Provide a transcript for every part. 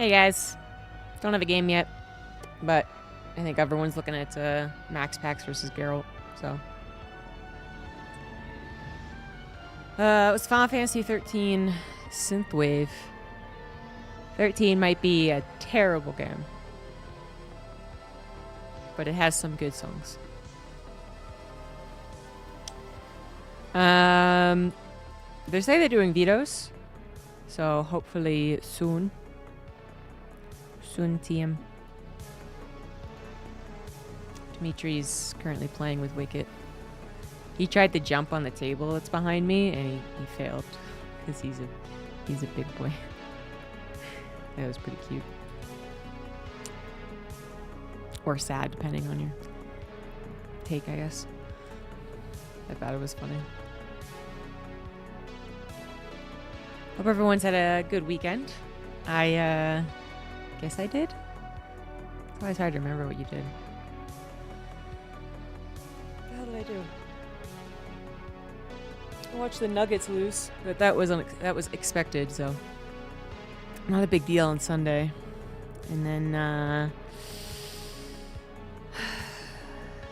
Hey guys, don't have a game yet, but I think everyone's looking at Max Pax versus Geralt, so. It was Final Fantasy 13 Synthwave. 13 might be a terrible game, but it has some good songs. They say they're doing vetoes, so hopefully soon. Soon, team. Dimitri's currently playing with Wicket. He tried to jump on the table that's behind me, and he failed because he's a big boy. That was pretty cute, or sad, depending on your take, I guess. I thought it was funny. Hope everyone's had a good weekend. I guess I did. It's always hard to remember what you did. What the hell did I do? I watched the Nuggets lose, but that was expected, so not a big deal on Sunday. And then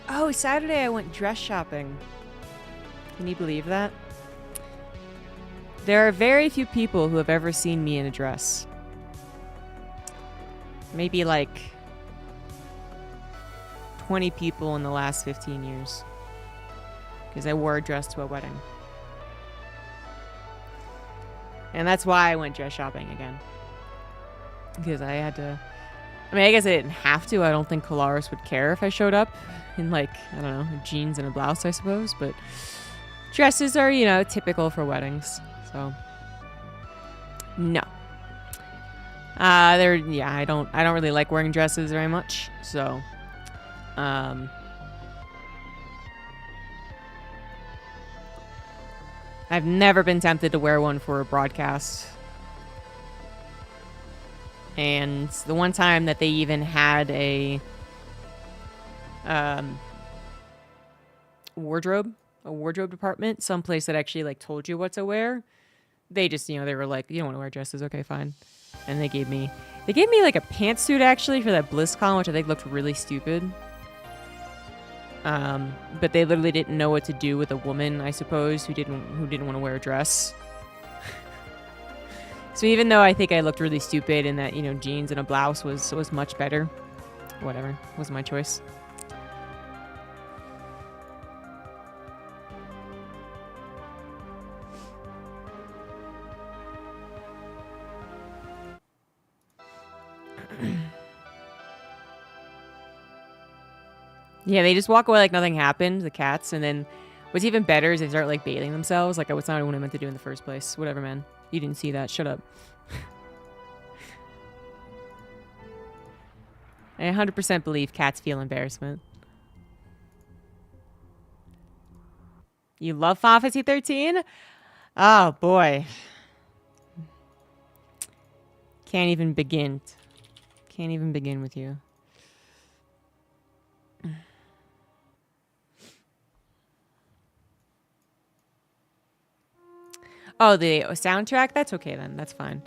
oh, Saturday I went dress shopping. Can you believe that? There are very few people who have ever seen me in a dress. Maybe like 20 people in the last 15 years. Because I wore a dress to a wedding. And that's why I went dress shopping again. Because I had to... I mean, I guess I didn't have to. I don't think Colaris would care if I showed up in, like, I don't know, jeans and a blouse, I suppose. But dresses are, you know, typical for weddings. So, no. Yeah, I don't really like wearing dresses very much. So, I've never been tempted to wear one for a broadcast. And the one time that they even had a wardrobe department, someplace that actually like told you what to wear, they just, you know, they were like, you don't want to wear dresses, okay, fine. And they gave me like a pantsuit actually for that BlizzCon, which I think looked really stupid. But they literally didn't know what to do with a woman, I suppose, who didn't want to wear a dress. So even though I think I looked really stupid and that, you know, jeans and a blouse was much better, whatever, was my choice. Yeah, they just walk away like nothing happened, the cats, and then what's even better is they start like bathing themselves. Like, it's not what I meant to do in the first place. Whatever, man. You didn't see that. Shut up. I 100% believe cats feel embarrassment. You love Final Fantasy 13? Oh, boy. Can't even begin. Can't even begin with you. Oh, the soundtrack? That's okay then. That's fine.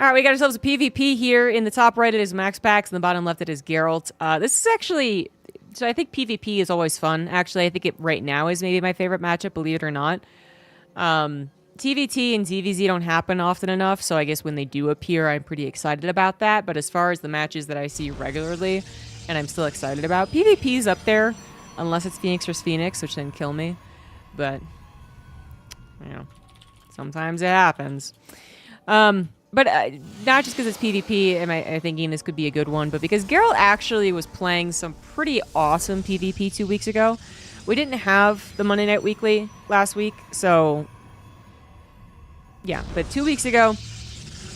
All right, we got ourselves a PvP here. In the top right, it is Max Pax. In the bottom left, it is Geralt. This is actually... So I think PvP is always fun. Actually, I think it right now is maybe my favorite matchup, believe it or not. TVT and DVZ don't happen often enough, so I guess when they do appear, I'm pretty excited about that. But as far as the matches that I see regularly, and I'm still excited about, PvP's up there, unless it's Phoenix versus Phoenix, which then kill me. But, you know... Sometimes it happens. But not just because it's PvP am I thinking this could be a good one, but because Geralt actually was playing some pretty awesome PvP 2 weeks ago. We didn't have the Monday Night Weekly last week, so... Yeah, but 2 weeks ago,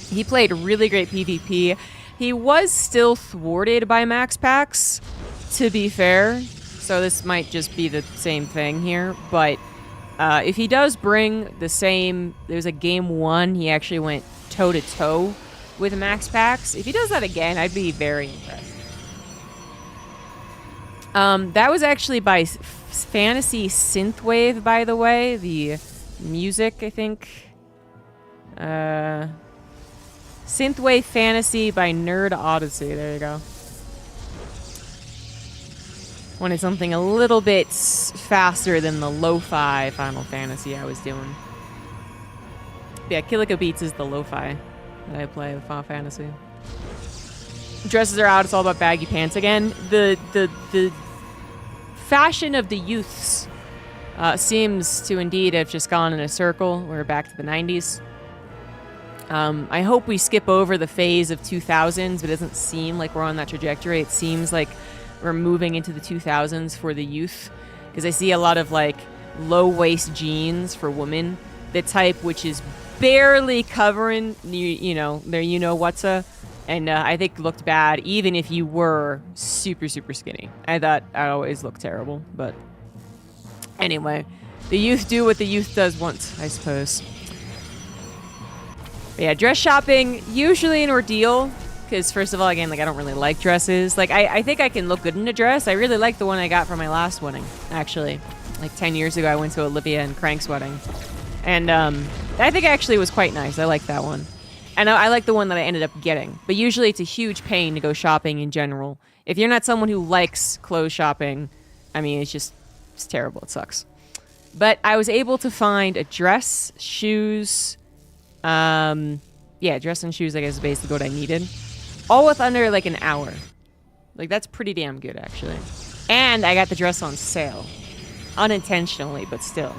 he played really great PvP. He was still thwarted by Max Pax, to be fair. So this might just be the same thing here, but... if he does bring the same... There's a game 1, he actually went toe-to-toe with Max Pax. If he does that again, I'd be very impressed. That was actually by Fantasy Synthwave, by the way. The music, I think. Synthwave Fantasy by Nerd Odyssey. There you go. Wanted something a little bit faster than the lo-fi Final Fantasy I was doing. But yeah, Killico Beats is the lo-fi that I play with Final Fantasy. Dresses are out. It's all about baggy pants again. The fashion of the youths seems to indeed have just gone in a circle. We're back to the 90s. I hope we skip over the phase of 2000s, but it doesn't seem like we're on that trajectory. It seems like we're moving into the 2000s for the youth, because I see a lot of like low-waist jeans for women, the type which is barely covering you know their what's a, and I think looked bad even if you were super skinny. I thought I always looked terrible, but anyway, the youth do what the youth does want, I suppose. But yeah, dress shopping usually an ordeal. Because first of all, again, like I don't really like dresses. Like I think I can look good in a dress. I really like the one I got for my last wedding, actually. Like 10 years ago, I went to Olivia and Crank's wedding. And I think actually it was quite nice. I like that one. And I like the one that I ended up getting. But usually it's a huge pain to go shopping in general. If you're not someone who likes clothes shopping, I mean, it's terrible. It sucks. But I was able to find a dress, shoes, yeah, dress and shoes, I guess, is basically what I needed. All with under, like, an hour. Like, that's pretty damn good, actually. And I got the dress on sale. Unintentionally, but still.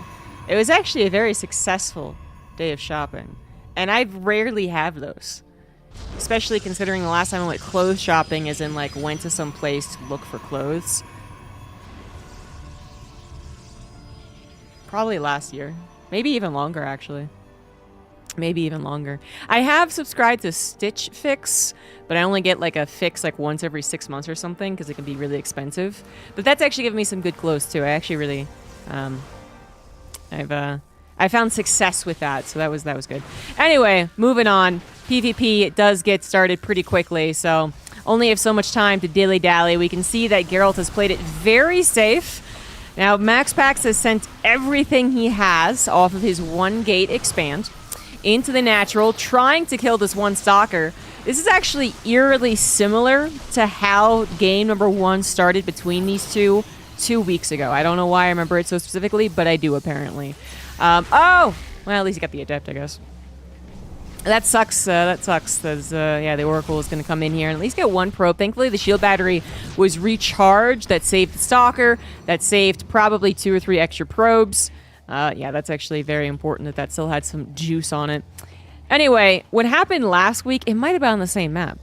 It was actually a very successful day of shopping. And I rarely have those. Especially considering the last time I went clothes shopping, as in, like, went to some place to look for clothes. Probably last year. Maybe even longer, actually. Maybe even longer. I have subscribed to Stitch Fix, but I only get like a fix like once every 6 months or something because it can be really expensive. But that's actually given me some good clothes too. I actually really, I found success with that, so that was good. Anyway, moving on. PvP does get started pretty quickly, so only have so much time to dilly dally. We can see that Geralt has played it very safe. Now MaxPax has sent everything he has off of his one gate expand into the natural, trying to kill this one stalker. This is actually eerily similar to how game number 1 started between these two 2 weeks ago. I don't know why I remember it so specifically, but I do apparently. Oh! Well, at least you got the adept, I guess. That sucks. That sucks. Because, yeah, the Oracle is going to come in here and at least get one probe. Thankfully, the shield battery was recharged. That saved the stalker. That saved probably 2 or 3 extra probes. Yeah, that's actually very important that still had some juice on it. Anyway, what happened last week, it might have been on the same map.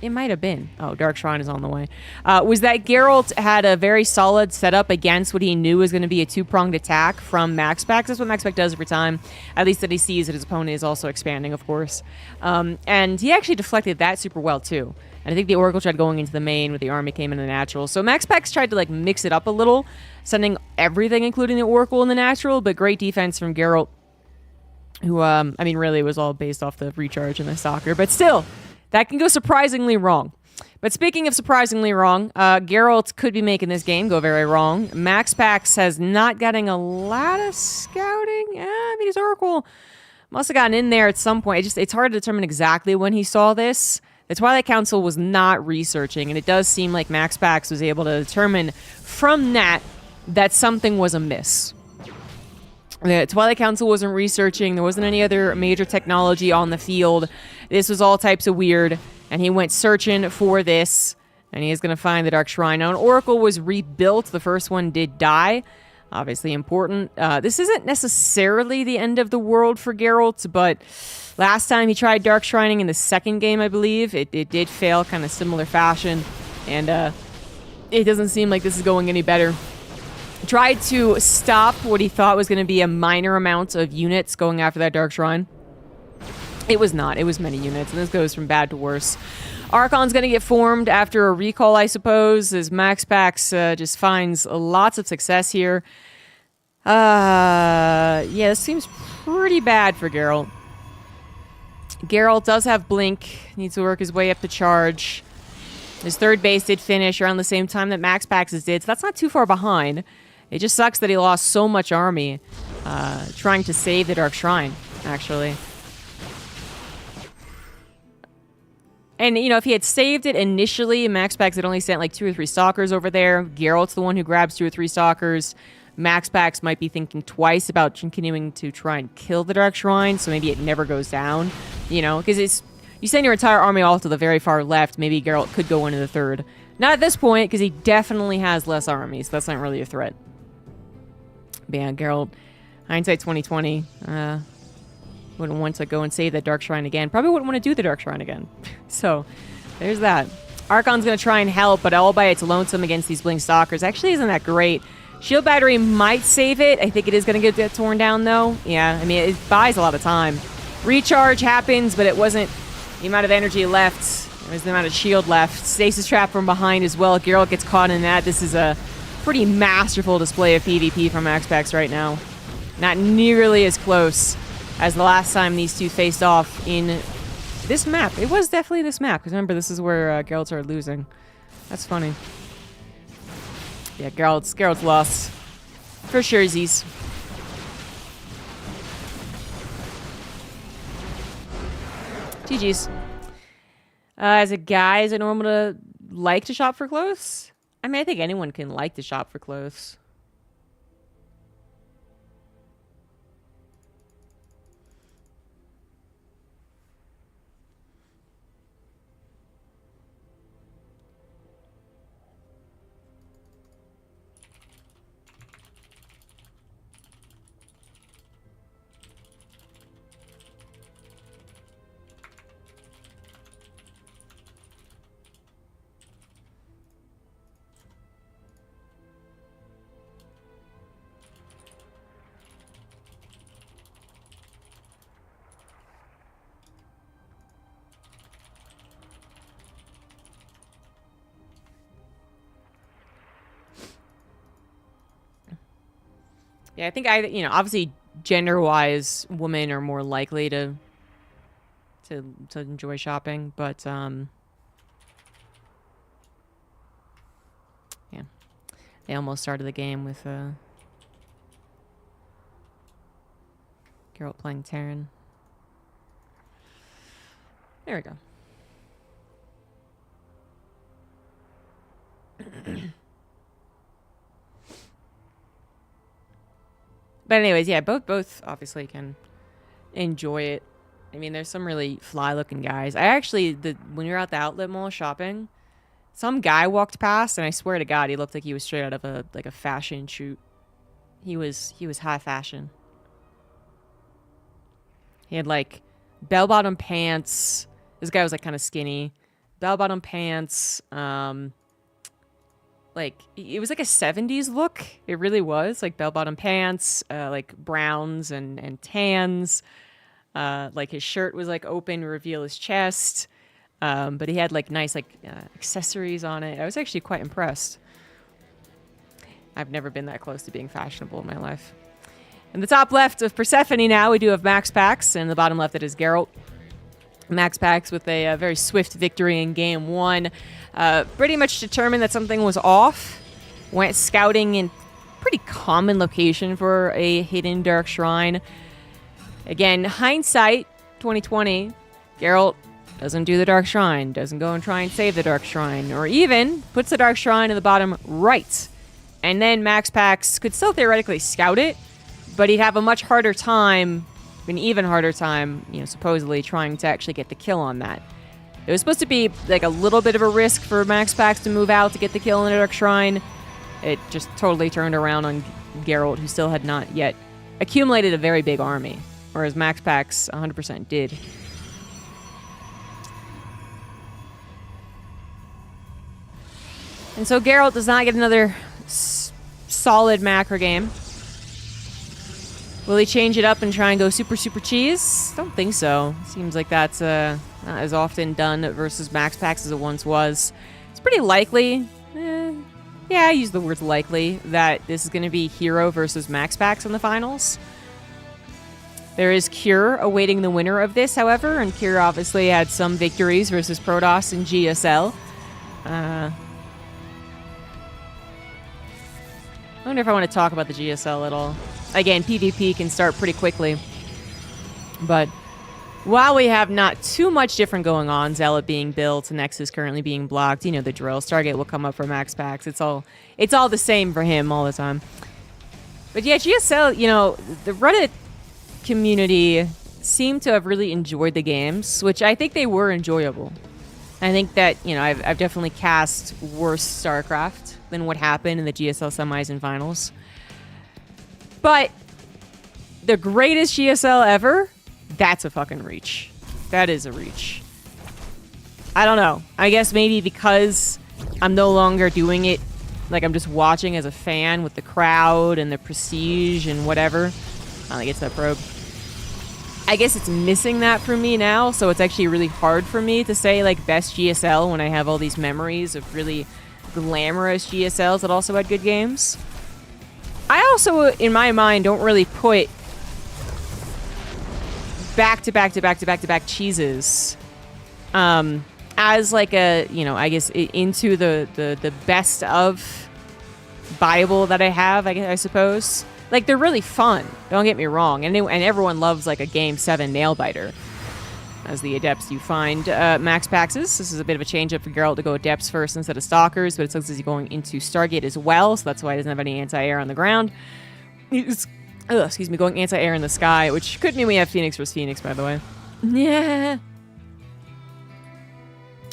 It might have been. Oh, Dark Shrine is on the way. Was that Geralt had a very solid setup against what he knew was going to be a 2-pronged attack from MaxPax. That's what MaxPax does every time. At least that he sees that his opponent is also expanding, of course. And he actually deflected that super well, too. And I think the Oracle tried going into the main, with the army came in the natural. So MaxPax tried to, like, mix it up a little, sending everything, including the Oracle, in the natural, but great defense from Geralt, who, I mean, really was all based off the recharge and the stalker. But still, that can go surprisingly wrong. But speaking of surprisingly wrong, Geralt could be making this game go very wrong. MaxPax has not gotten a lot of scouting. I mean, his Oracle must have gotten in there at some point. It's hard to determine exactly when he saw this. The Twilight Council was not researching, and it does seem like MaxPax was able to determine from that something was amiss. The Twilight Council wasn't researching. There wasn't any other major technology on the field. This was all types of weird, and he went searching for this, and he is going to find the Dark Shrine. Now, an Oracle was rebuilt. The first one did die. Obviously important. This isn't necessarily the end of the world for Geralt, but last time he tried Dark Shrining in the second game, I believe, it did fail, kind of similar fashion, and it doesn't seem like this is going any better. Tried to stop what he thought was going to be a minor amount of units going after that Dark Shrine. It was not. It was many units, and this goes from bad to worse. Archon's going to get formed after a recall, I suppose, as MaxPax just finds lots of success here. Yeah, this seems pretty bad for Geralt. Geralt does have Blink, needs to work his way up to charge. His third base did finish around the same time that MaxPax's did, so that's not too far behind. It just sucks that he lost so much army trying to save the Dark Shrine, actually. And, you know, if he had saved it initially, MaxPax had only sent like 2 or 3 stalkers over there. Geralt's the one who grabs 2 or 3 stalkers. MaxPax might be thinking twice about continuing to try and kill the Dark Shrine, so maybe it never goes down. You know, because you send your entire army all to the very far left, maybe Geralt could go into the third. Not at this point, because he definitely has less armies. So that's not really a threat. But yeah, Geralt, hindsight 2020, wouldn't want to go and save that Dark Shrine again. Probably wouldn't want to do the Dark Shrine again. So, there's that. Archon's going to try and help, but all by its lonesome against these Blink Stalkers actually isn't that great. Shield Battery might save it. I think it is going to get torn down, though. Yeah, I mean, it buys a lot of time. Recharge happens, but it wasn't the amount of energy left. It was the amount of shield left. Stasis Trap from behind as well. Geralt gets caught in that. This is a pretty masterful display of PvP from MaxPax right now. Not nearly as close as the last time these two faced off in this map. It was definitely this map, because remember, this is where Geralt started losing. That's funny. Yeah, Geralt's lost. For sure, Z's. GG's. As a guy, is it normal to like to shop for clothes? I mean, I think anyone can like to shop for clothes. Yeah, I think obviously gender-wise, women are more likely to enjoy shopping, but yeah, they almost started the game with Geralt playing Terran. There we go. But anyways, yeah, both obviously can enjoy it. I mean, there's some really fly-looking guys. I actually, when you're at the outlet mall shopping, some guy walked past, and I swear to God, he looked like he was straight out of a fashion shoot. He was high fashion. He had like bell-bottom pants. This guy was like kind of skinny. Bell-bottom pants. Like, it was like a 70s look. It really was. Like, bell-bottom pants, like, browns and tans. Like, his shirt was, like, open to reveal his chest. But he had, like, nice, like, accessories on it. I was actually quite impressed. I've never been that close to being fashionable in my life. In the top left of Persephone now, we do have MaxPax. And the bottom left, it is Geralt. MaxPax with a very swift victory in game 1. Pretty much determined that something was off. Went scouting in pretty common location for a hidden Dark Shrine. Again, hindsight 2020, Geralt doesn't do the Dark Shrine, doesn't go and try and save the Dark Shrine, or even puts the Dark Shrine in the bottom right. And then MaxPax could still theoretically scout it, but he'd have a much harder time, an even harder time, supposedly trying to actually get the kill on that. It was supposed to be like a little bit of a risk for MaxPax to move out to get the kill on the Dark Shrine. It just totally turned around on Geralt, who still had not yet accumulated a very big army, whereas MaxPax 100% did. And so Geralt does not get another solid macro game. Will he change it up and try and go super cheese? Don't think so. Seems like that's not as often done versus MaxPax as it once was. It's pretty likely, yeah, I use the word likely, that this is going to be Hero versus MaxPax in the finals. There is Cure awaiting the winner of this, however, and Cure obviously had some victories versus Protoss and GSL. I wonder if I want to talk about the GSL at all. Again, PvP can start pretty quickly, but While we have not too much different going on, Zealot being built, Nexus currently being blocked, you know the drill. Stargate will come up for Max Packs. It's all the same for him all the time. But yeah, GSL, you know, the Reddit community seemed to have really enjoyed the games, which I think they were enjoyable. I think that, you know, I've definitely cast worse StarCraft than what happened in the GSL semis and finals. But the greatest GSL ever, that's a fucking reach. That is a reach. I don't know. I guess maybe because I'm no longer doing it, like I'm just watching as a fan with the crowd and the prestige and whatever. I think it's that probe. I guess it's missing that for me now, so it's actually really hard for me to say, like, best GSL when I have all these memories of really glamorous GSLs that also had good games. I also, in my mind, don't really put back-to-back cheeses as, like, a, you know, I guess, into the best of Bible that I have, I suppose. Like, they're really fun. Don't get me wrong. And everyone loves, like, a Game 7 nail-biter. As the Adepts, you find Max Paxes. This is a bit of a change-up for Geralt to go Adepts first instead of Stalkers, but it looks as he's going into Stargate as well, so that's why he doesn't have any anti-air on the ground. He's, going anti-air in the sky, which could mean we have Phoenix vs. Phoenix, by the way. Yeah.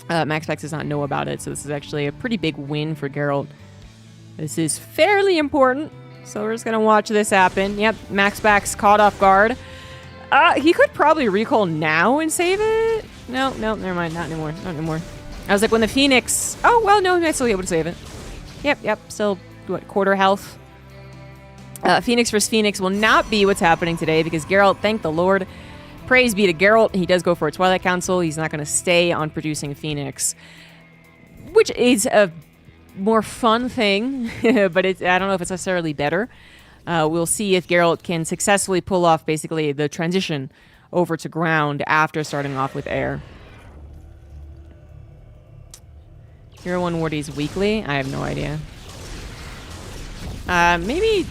Max Pax does not know about it, so this is actually a pretty big win for Geralt. This is fairly important. So we're just going to watch this happen. Yep, Max Pax caught off guard. He could probably recall now and save it. No, never mind. Not anymore. I was like, when the Phoenix... Oh, well, no, he might still be able to save it. Yep. Still, what, quarter health? Phoenix vs. Phoenix will not be what's happening today because Geralt, thank the Lord. Praise be to Geralt. He does go for a Twilight Council. He's not going to stay on producing Phoenix. Which is a more fun thing, but I don't know if it's necessarily better. We'll see if Geralt can successfully pull off basically the transition over to ground after starting off with air. Hero 1 Wardy's weekly? I have no idea. Maybe...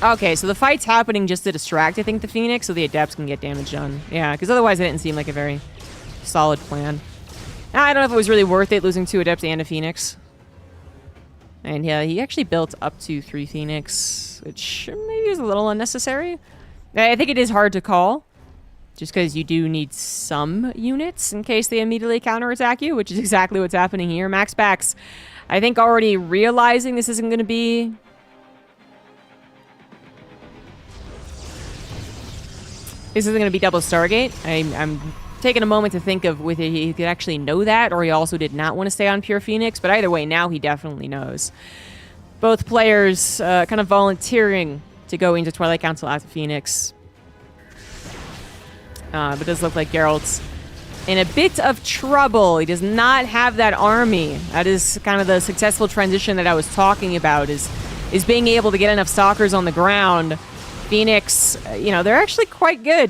Okay, so the fight's happening just to distract, I think, the Phoenix, so the Adepts can get damage done. Yeah, because otherwise it didn't seem like a very solid plan. I don't know if it was really worth it, losing 2 Adepts and a Phoenix. And yeah, he actually built up to 3 Phoenix, which maybe is a little unnecessary. I think it is hard to call, just because you do need some units in case they immediately counterattack you, which is exactly what's happening here. Max Pax, I think, already realizing this isn't going to be... This isn't going to be double Stargate. I'm taking a moment to think of whether he could actually know that, or he also did not want to stay on pure Phoenix, but either way, now he definitely knows. Both players kind of volunteering to go into Twilight Council as a Phoenix. But it does look like Geralt's in a bit of trouble. He does not have that army. That is kind of the successful transition that I was talking about, is being able to get enough Stalkers on the ground. Phoenix, you know, they're actually quite good.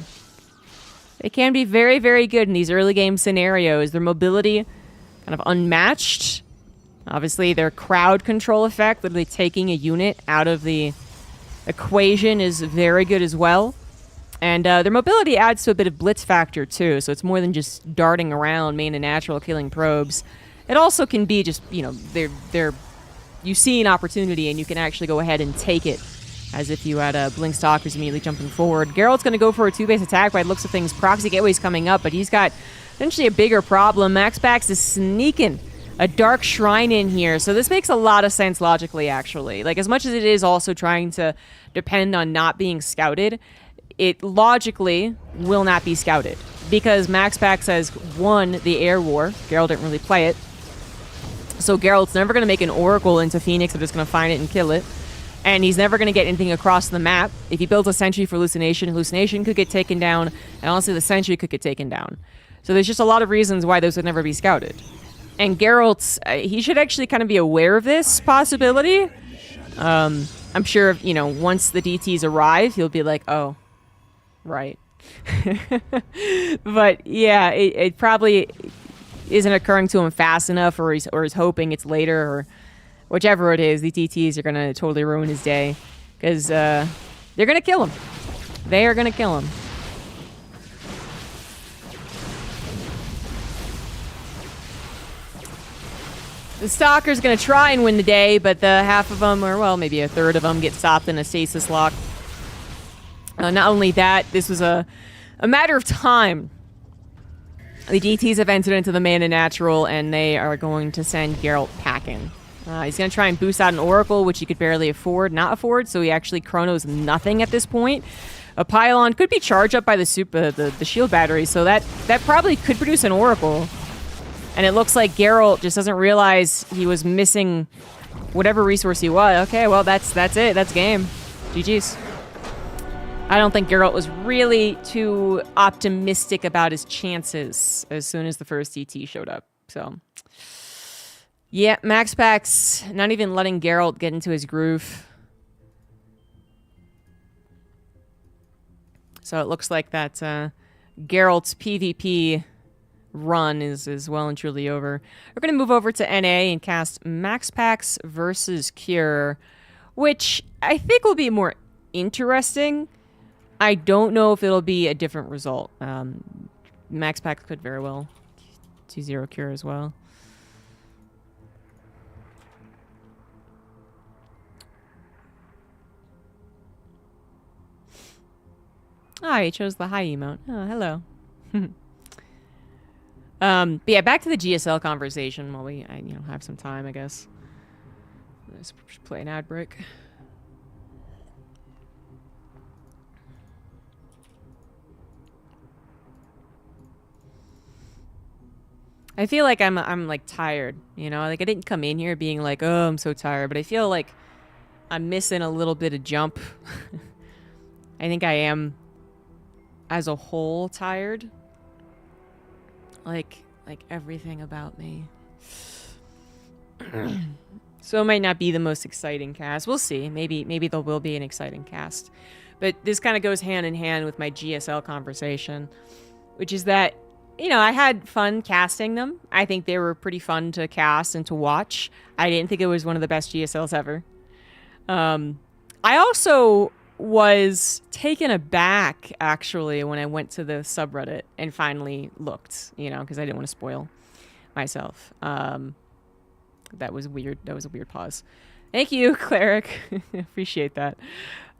They can be very, very good in these early game scenarios. Their mobility kind of unmatched. Obviously, their crowd control effect, literally taking a unit out of the equation, is very good as well. And their mobility adds to a bit of blitz factor, too. So it's more than just darting around, main and natural, killing probes. It also can be just, you know, you see an opportunity and you can actually go ahead and take it. As if you had Blink Stalkers immediately jumping forward. Geralt's going to go for a 2-base attack by the looks of things. Proxy Gateway's coming up, but he's got essentially a bigger problem. Max Pax is sneaking a Dark Shrine in here, so this makes a lot of sense logically, actually. Like, as much as it is also trying to depend on not being scouted, it logically will not be scouted. Because Max Pax has won the Air War. Geralt didn't really play it. So Geralt's never going to make an Oracle into Phoenix. They're just going to find it and kill it. And he's never going to get anything across the map. If he builds a Sentry for Hallucination could get taken down, and honestly, the Sentry could get taken down. So there's just a lot of reasons why those would never be scouted. And Geralt, he should actually kind of be aware of this possibility. I'm sure, you know, once the DTs arrive, he'll be like, oh, right. But yeah, it probably isn't occurring to him fast enough, or he's hoping it's later, or... Whichever it is, the DTs are going to totally ruin his day. Because they're going to kill him. They are going to kill him. The Stalker's gonna try and win the day, but the half of them, or well, maybe a third of them, get stopped in a stasis lock. Not only that, this was a matter of time. The DTs have entered into the mana natural, and they are going to send Geralt packing. He's going to try and boost out an Oracle, which he could barely not afford, so he actually chronos nothing at this point. A Pylon could be charged up by the shield battery, so that probably could produce an Oracle. And it looks like Geralt just doesn't realize he was missing whatever resource he was. Okay, well, that's it. That's game. GG's. I don't think Geralt was really too optimistic about his chances as soon as the first DT showed up. So, yeah, Max Packs not even letting Geralt get into his groove. So it looks like that Geralt's PvP run is well and truly over. We're going to move over to NA and cast Max Packs versus Cure, which I think will be more interesting. I don't know if it'll be a different result. Max Packs could very well 2-0 Cure as well. Ah, he chose the high emote. Oh, hello. But yeah, back to the GSL conversation while we have some time, I guess. Let's play an ad break. I feel like I'm like tired, you know? Like I didn't come in here being like, "Oh, I'm so tired," but I feel like I'm missing a little bit of jump. I think I am as a whole tired. Like everything about me. So it might not be the most exciting cast. We'll see. Maybe there will be an exciting cast. But this kind of goes hand in hand with my GSL conversation, which is that, you know, I had fun casting them. I think they were pretty fun to cast and to watch. I didn't think it was one of the best GSLs ever. I also was taken aback, actually, when I went to the subreddit and finally looked, you know, because I didn't want to spoil myself. That was weird. That was a weird pause. Thank you, Cleric. Appreciate that.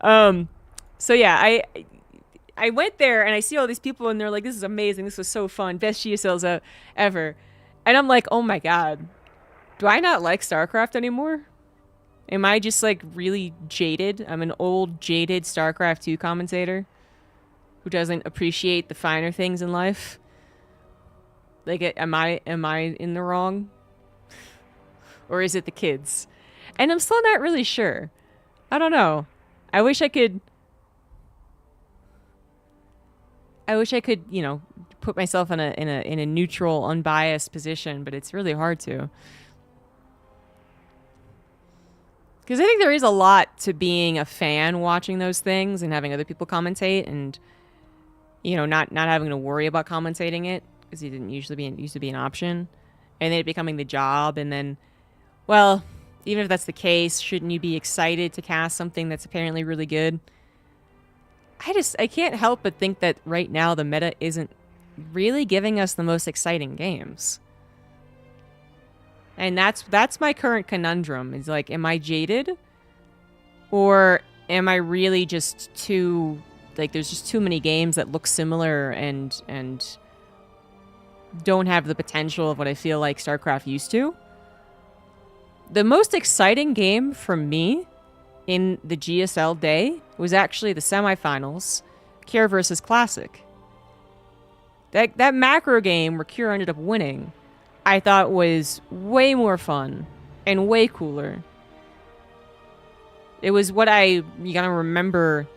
So yeah, I went there and I see all these people and they're like, this is amazing. This was so fun. Best GSLs ever. And I'm like, oh my God, do I not like StarCraft anymore? Am I just like really jaded? I'm an old jaded StarCraft 2 commentator who doesn't appreciate the finer things in life. Like, am I in the wrong? Or is it the kids? And I'm still not really sure. I don't know. I wish I could, you know, put myself in a neutral, unbiased position, but it's really hard to. Because I think there is a lot to being a fan watching those things and having other people commentate and, you know, not having to worry about commentating it because it didn't used to be an option. And then it becoming the job. And then, well, even if that's the case, shouldn't you be excited to cast something that's apparently really good? I can't help but think that right now the meta isn't really giving us the most exciting games. And that's my current conundrum. Is like, am I jaded? Or am I really just too, like, there's just too many games that look similar and don't have the potential of what I feel like StarCraft used to? The most exciting game for me in the GSL day was actually the semifinals, Cure versus Classic. That macro game where Cure ended up winning, I thought was way more fun and way cooler. It was what you gotta remember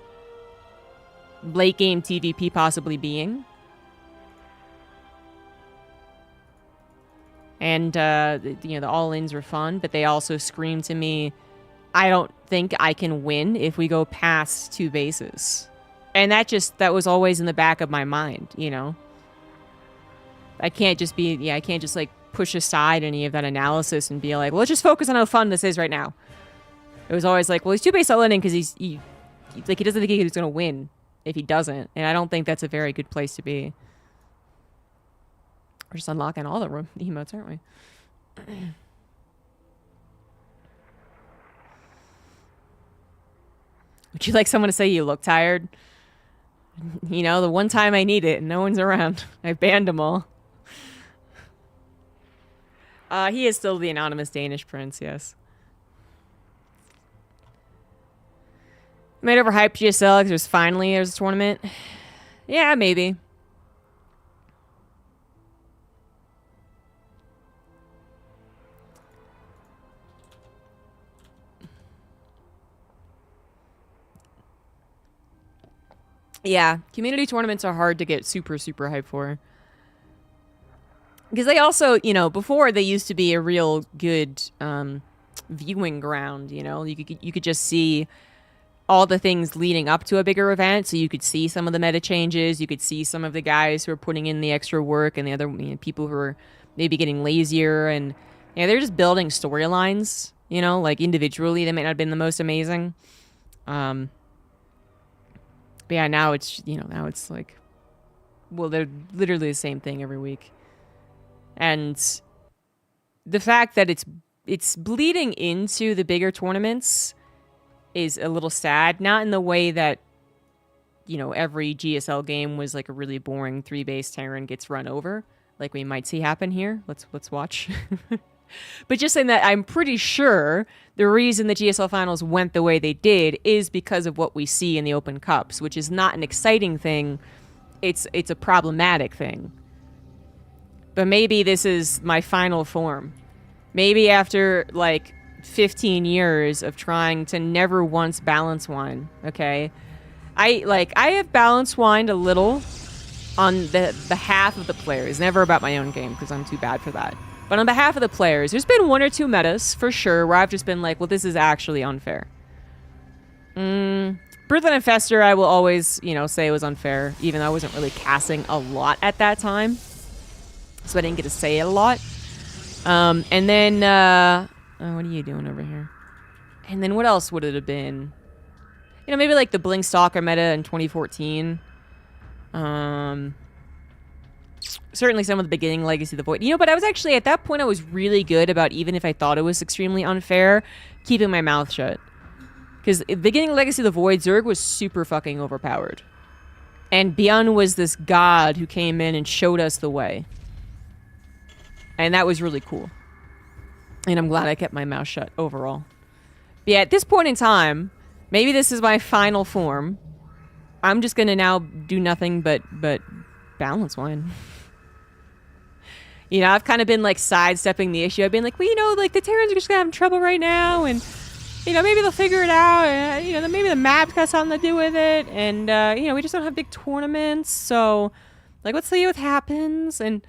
late game TVP possibly being. And, you know, the all-ins were fun, but they also screamed to me, I don't think I can win if we go past 2 bases. And that was always in the back of my mind, you know? I can't just like push aside any of that analysis and be like, well, let's just focus on how fun this is right now. It was always like, well, he's 2 base all-in because he doesn't think he's going to win if he doesn't. And I don't think that's a very good place to be. We're just unlocking all the emotes, aren't we? Would you like someone to say you look tired? You know, the one time I need it and no one's around. I banned them all. He is still the anonymous Danish prince, yes. Made overhyped GSL because there's a tournament. Yeah, maybe. Yeah, community tournaments are hard to get super hyped for. Because they also, you know, before they used to be a real good viewing ground, you know? You could just see all the things leading up to a bigger event, so you could see some of the meta changes, you could see some of the guys who are putting in the extra work and the other people who are maybe getting lazier, and yeah, they're just building storylines, you know, like individually they might not have been the most amazing. But yeah, now it's, you know, now it's like, well, they're literally the same thing every week. And the fact that it's bleeding into the bigger tournaments is a little sad. Not in the way that, you know, every GSL game was like a really boring 3-base Terran gets run over, like we might see happen here. Let's watch. But just saying that I'm pretty sure the reason the GSL finals went the way they did is because of what we see in the Open Cups, which is not an exciting thing. It's a problematic thing. But maybe this is my final form. Maybe after like 15 years of trying to never once balance wine, okay? I have balance wined a little on the behalf of the players, never about my own game because I'm too bad for that. But on behalf of the players, there's been 1 or 2 metas, for sure, where I've just been like, well, this is actually unfair. Brooklyn Infestor, I will always, you know, say it was unfair, even though I wasn't really casting a lot at that time. So I didn't get to say it a lot. And then, oh, what are you doing over here? And then what else would it have been? You know, maybe like the Bling Stalker meta in 2014. Certainly some of the beginning Legacy of the Void. You know, but I was actually, at that point, I was really good about, even if I thought it was extremely unfair, keeping my mouth shut. Because beginning Legacy of the Void, Zerg was super fucking overpowered. And Bjorn was this god who came in and showed us the way. And that was really cool. And I'm glad I kept my mouth shut overall. But yeah, at this point in time, maybe this is my final form. I'm just going to now do nothing but balance wine. You know, I've kind of been like sidestepping the issue. I've been like, well, you know, like the Terrans are just going to have trouble right now. And, you know, maybe they'll figure it out. And, you know, maybe the map's got something to do with it. And, you know, we just don't have big tournaments. So, like, let's see what happens. And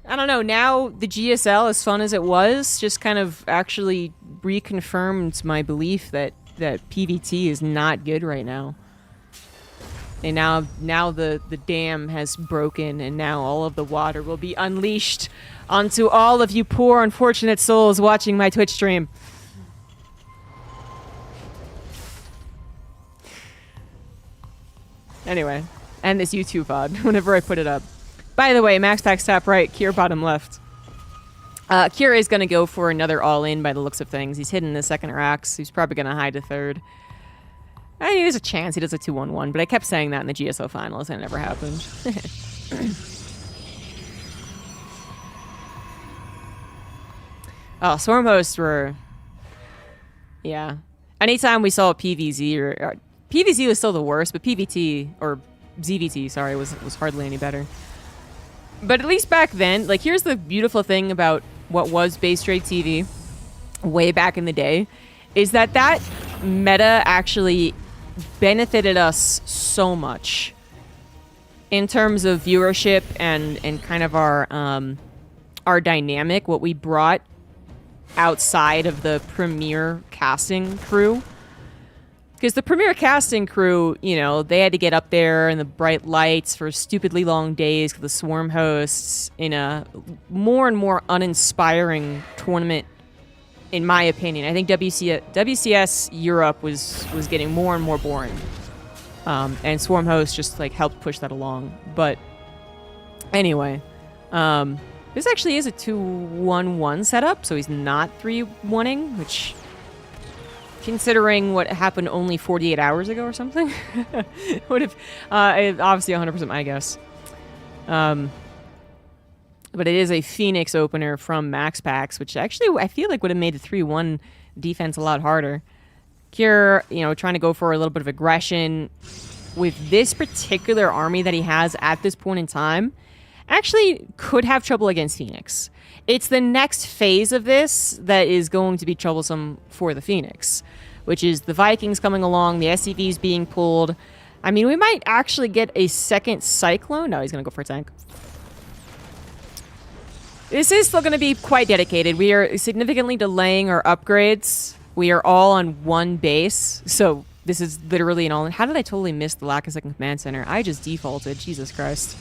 I don't know, now the GSL, as fun as it was, just kind of actually reconfirmed my belief that PVT is not good right now. And now the dam has broken, and now all of the water will be unleashed onto all of you poor, unfortunate souls watching my Twitch stream. Anyway, and this YouTube VOD, whenever I put it up. By the way, Max Pack's top right, Kier bottom left. Kier is going to go for another all-in by the looks of things. He's hidden the second Rax. He's probably going to hide to third. I mean, there's a chance he does a 2-1-1, but I kept saying that in the GSO finals, and it never happened. Oh, Swarm hosts were... Yeah. Anytime we saw a PVZ, or PVZ was still the worst, but PVT, or ZVT, sorry, was hardly any better. But at least back then, like, here's the beautiful thing about what was base trade TV way back in the day, is that meta actually benefited us so much in terms of viewership and kind of our dynamic, what we brought outside of the premier casting crew. Because the premier casting crew, you know, they had to get up there in the bright lights for stupidly long days with the swarm hosts in a more and more uninspiring tournament, in my opinion. I think WCS Europe was getting more and more boring. And swarm hosts just like helped push that along. But anyway, this actually is a 2-1-1 setup, so he's not 3-1-ing, which considering what happened only 48 hours ago or something. Would have, obviously 100% my guess. But it is a Phoenix opener from Max Packs, which actually I feel like would have made the 3-1 defense a lot harder. Cure, you know, trying to go for a little bit of aggression with this particular army that he has at this point in time, actually could have trouble against Phoenix. It's the next phase of this that is going to be troublesome for the Phoenix, which is the Vikings coming along, the SCVs being pulled. I mean, we might actually get a second Cyclone. No, he's going to go for a tank. This is still going to be quite dedicated. We are significantly delaying our upgrades. We are all on one base, so this is literally an all-in. How did I totally miss the lack of second command center? I just defaulted. Jesus Christ.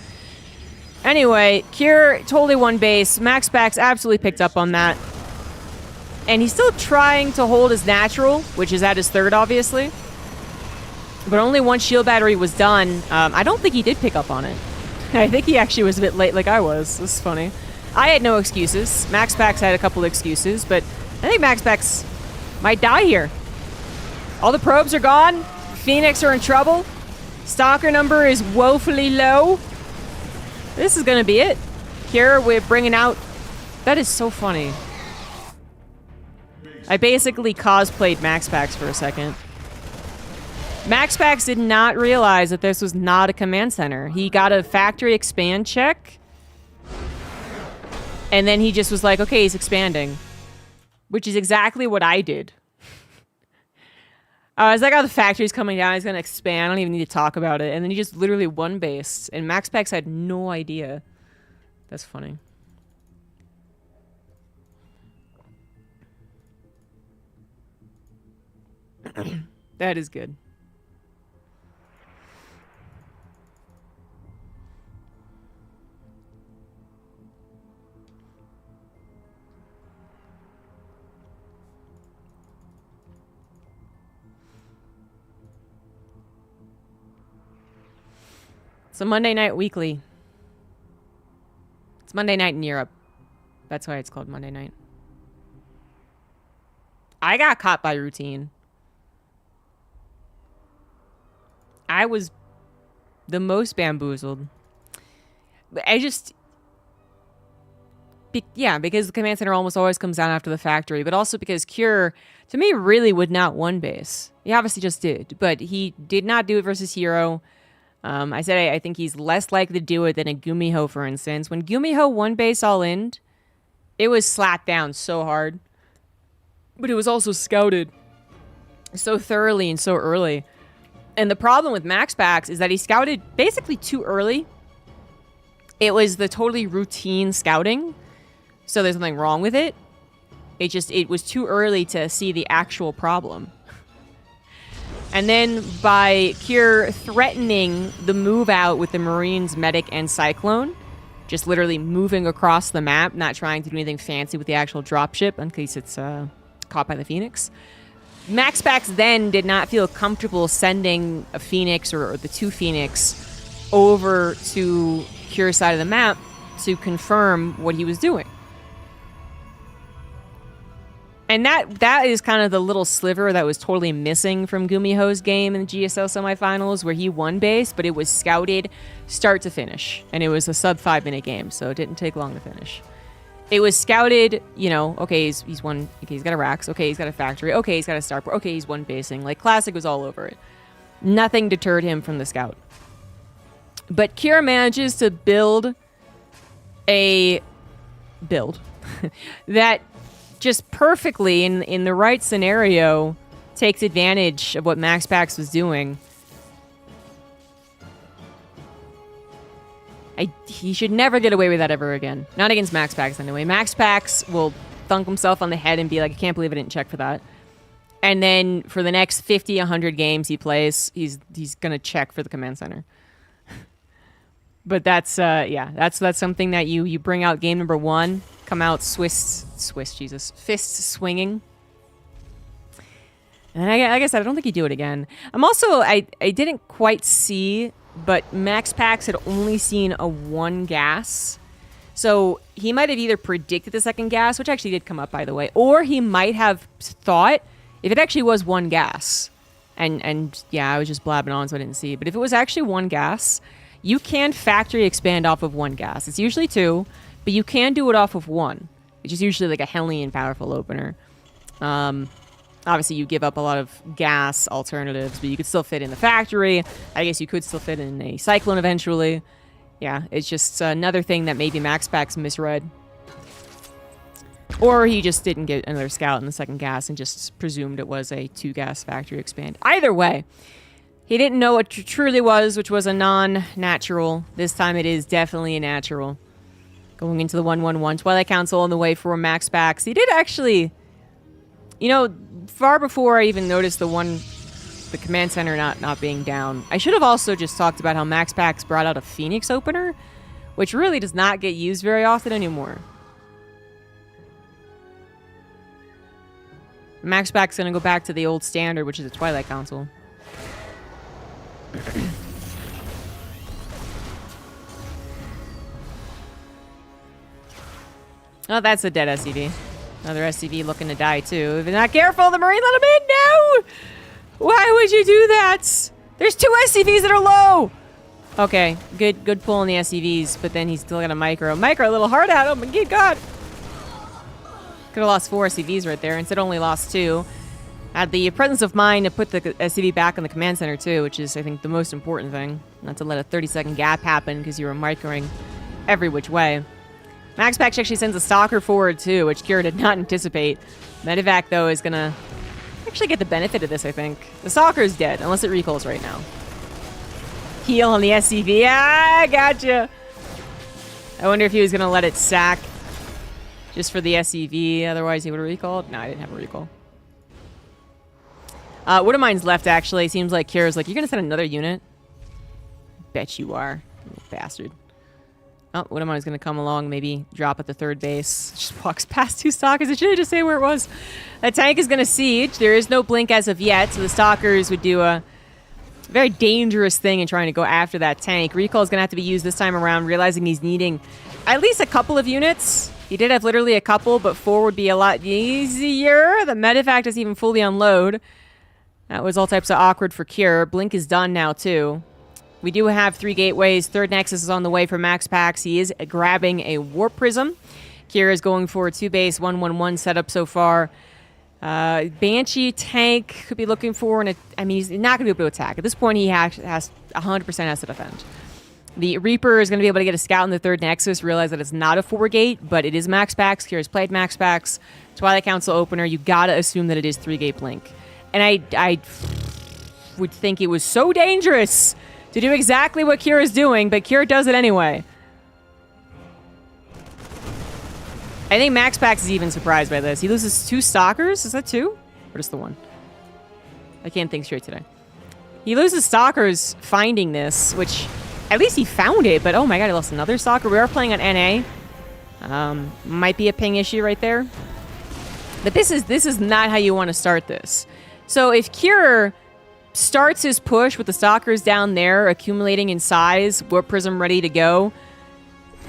Anyway, Cure, totally one base. Max Packs absolutely picked up on that. And he's still trying to hold his natural, which is at his third, obviously. But only one shield battery was done. I don't think he did pick up on it. I think he actually was a bit late like I was. This is funny. I had no excuses. Max Packs had a couple excuses, but I think Max Packs might die here. All the probes are gone. Phoenix are in trouble. Stalker number is woefully low. This is gonna be it. Here we're bringing out... That is so funny. I basically cosplayed Max Packs for a second. Max Packs did not realize that this was not a command center. He got a factory expand check. And then he just was like, okay, he's expanding. Which is exactly what I did. I was like, oh, the factory's coming down. He's going to expand. I don't even need to talk about it. And then he just literally one based. And Max Packs had no idea. That's funny. That is good. It's a Monday Night Weekly. It's Monday night in Europe. That's why it's called Monday night. I got caught by routine. I was the most bamboozled. I just... yeah, because the command center almost always comes down after the factory, but also because Cure, to me, really would not one base. He obviously just did, but he did not do it versus Hero. I said I think he's less likely to do it than a Gumiho, for instance. When Gumiho one base all in, it was slapped down so hard. But it was also scouted so thoroughly and so early. And the problem with Max Packs is that he scouted basically too early. It was the totally routine scouting, so there's nothing wrong with it. It was too early to see the actual problem. And then by Cure threatening the move out with the Marines, Medic, and Cyclone, just literally moving across the map, not trying to do anything fancy with the actual dropship in case it's caught by the Phoenix. Max Packs then did not feel comfortable sending a Phoenix or the two Phoenix over to Cure's side of the map to confirm what he was doing. And that is kind of the little sliver that was totally missing from Gumiho's game in the GSL semifinals, where he won base, but it was scouted start to finish. And it was a sub 5-minute game, so it didn't take long to finish. It was scouted, you know, okay, he's one, okay, he's got a Rax, okay, he's got a factory, okay, he's got a starport, okay, he's one basing. Like, Classic was all over it. Nothing deterred him from the scout. But Kira manages to build a build that just perfectly, in the right scenario, takes advantage of what Max Packs was doing. He should never get away with that ever again. Not against Max Packs, anyway. Max Packs will thunk himself on the head and be like, I can't believe I didn't check for that. And then for the next 50, 100 games he plays, he's going to check for the command center. But that's, yeah, that's something that you bring out game number 1, come out fist swinging. And like I said, I don't think he'd do it again. I'm also, I didn't quite see, but Max Packs had only seen a 1 gas. So he might have either predicted the second gas, which actually did come up, by the way, or he might have thought If it actually was 1 gas, and yeah, I was just blabbing on so I didn't see, but if it was actually 1 gas, you can factory expand off of 1 gas. It's usually 2, but you can do it off of 1, which is usually like a Hellion powerful opener. Obviously, you give up a lot of gas alternatives, but you could still fit in the factory. I guess you could still fit in a Cyclone eventually. Yeah, it's just another thing that maybe MaxPax misread. Or he just didn't get another scout in the 2nd gas and just presumed it was a 2-gas factory expand. Either way, he didn't know what it truly was, which was a non-natural. This time it is definitely a natural. Going into the 1/1/1 Twilight Council on the way for MaxPax. He did actually... You know, far before I even noticed the command center not being down, I should have also just talked about how MaxPax brought out a Phoenix opener, which really does not get used very often anymore. MaxPax's gonna go back to the old standard, which is a Twilight Council. Oh, that's a dead SCV. Another SCV looking to die, too. If you're not careful, the Marine let him in! No! Why would you do that? There's 2 SCVs that are low! Okay, good pull on the SCVs, but then he's still got a micro. Micro, a little hard out. Oh my god! Could have lost 4 SCVs right there. Instead, only lost 2. Had the presence of mind to put the SCV back in the command center, too, which is, I think, the most important thing. Not to let a 30-second gap happen because you were microing every which way. MaxPax actually sends a Stalker forward, too, which Kira did not anticipate. Medivac, though, is going to actually get the benefit of this, I think. The Stalker is dead, unless it recalls right now. Heal on the SCV. Ah, gotcha! I wonder if he was going to let it sack just for the SCV. Otherwise, he would have recalled. No, I didn't have a recall. Woodamine's left, actually. Seems like Kira's like, you're going to send another unit? Bet you are, you little bastard. Oh, Woodamine's going to come along, maybe drop at the 3rd base. Just walks past 2 Stalkers. I should have just say where it was. That tank is going to siege. There is no blink as of yet, so the Stalkers would do a very dangerous thing in trying to go after that tank. Recall is going to have to be used this time around, realizing he's needing at least a couple of units. He did have literally a couple, but 4 would be a lot easier. The Medivac doesn't even fully unload. That was all types of awkward for Cure. Blink is done now, too. We do have 3 gateways. 3rd Nexus is on the way for MaxPax. He is grabbing a Warp Prism. Kira is going for a 2-base 1/1/1 setup so far. Banshee tank could be looking for I mean, he's not going to be able to attack. At this point, he has 100% has to defend. The Reaper is going to be able to get a scout in the 3rd Nexus, realize that it's not a 4-gate, but it is MaxPax. Kira's played MaxPax. Twilight Council opener, you got to assume that it is 3-gate blink. And I would think it was so dangerous to do exactly what Kira's doing, but Kira does it anyway. I think MaxPax is even surprised by this. He loses 2 Stalkers? Is that 2? Or just the 1? I can't think straight today. He loses Stalkers finding this, which at least he found it, but oh my god, he lost another Stalker. We are playing on NA. Might be a ping issue right there. But this is not how you want to start this. So if Cure starts his push with the Stalkers down there, accumulating in size, Warp Prism ready to go,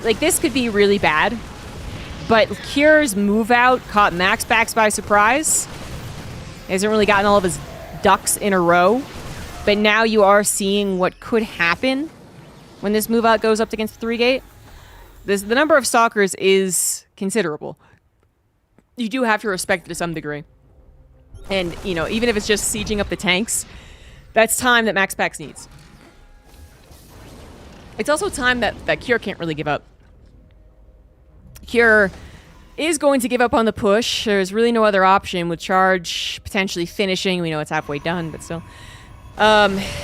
like, this could be really bad. But Cure's move out caught MaxPax by surprise. He hasn't really gotten all of his ducks in a row. But now you are seeing what could happen when this move out goes up against the 3-gate. The number of Stalkers is considerable. You do have to respect it to some degree. And, you know, even if it's just sieging up the tanks, that's time that MaxPax needs. It's also time that Cure can't really give up. Cure is going to give up on the push. There's really no other option with Charge potentially finishing. We know it's halfway done, but still.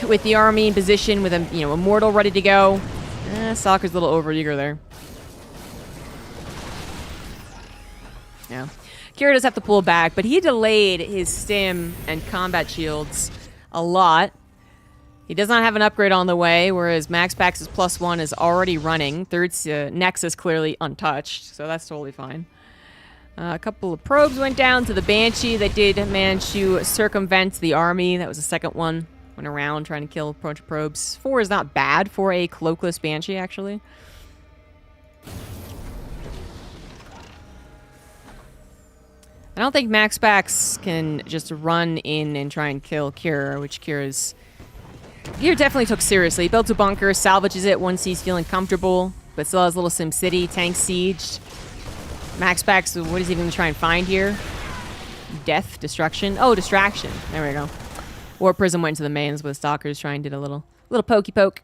With the army in position, with a, Immortal ready to go. Stalker's a little overeager there. Yeah. Kira does have to pull back, but he delayed his stim and combat shields a lot. He does not have an upgrade on the way, whereas MaxPax's +1 is already running. 3rd Nexus clearly untouched, so that's totally fine. A couple of probes went down to the Banshee. They did manage to circumvent the army. That was the 2nd one. Went around trying to kill a bunch of probes. 4 is not bad for a cloakless Banshee, actually. I don't think Max Pax can just run in and try and kill Kira, which Kira definitely took seriously. He built a bunker, salvages it once he's feeling comfortable, but still has a little Sim City, tank sieged. Max Pax, what is he going to try and find here? Death, destruction. Oh, distraction. There we go. War Prism went to the mains, but Stalkers trying did a little pokey poke.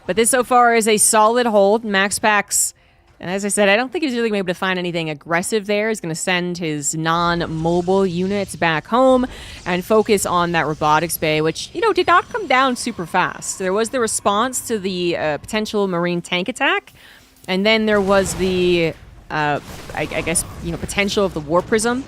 But this so far is a solid hold. Max Pax, and as I said, I don't think he's really going to be able to find anything aggressive there. He's going to send his non-mobile units back home and focus on that robotics bay, which, you know, did not come down super fast. There was the response to the potential marine tank attack, and then there was the, I guess, you know, potential of the War Prism.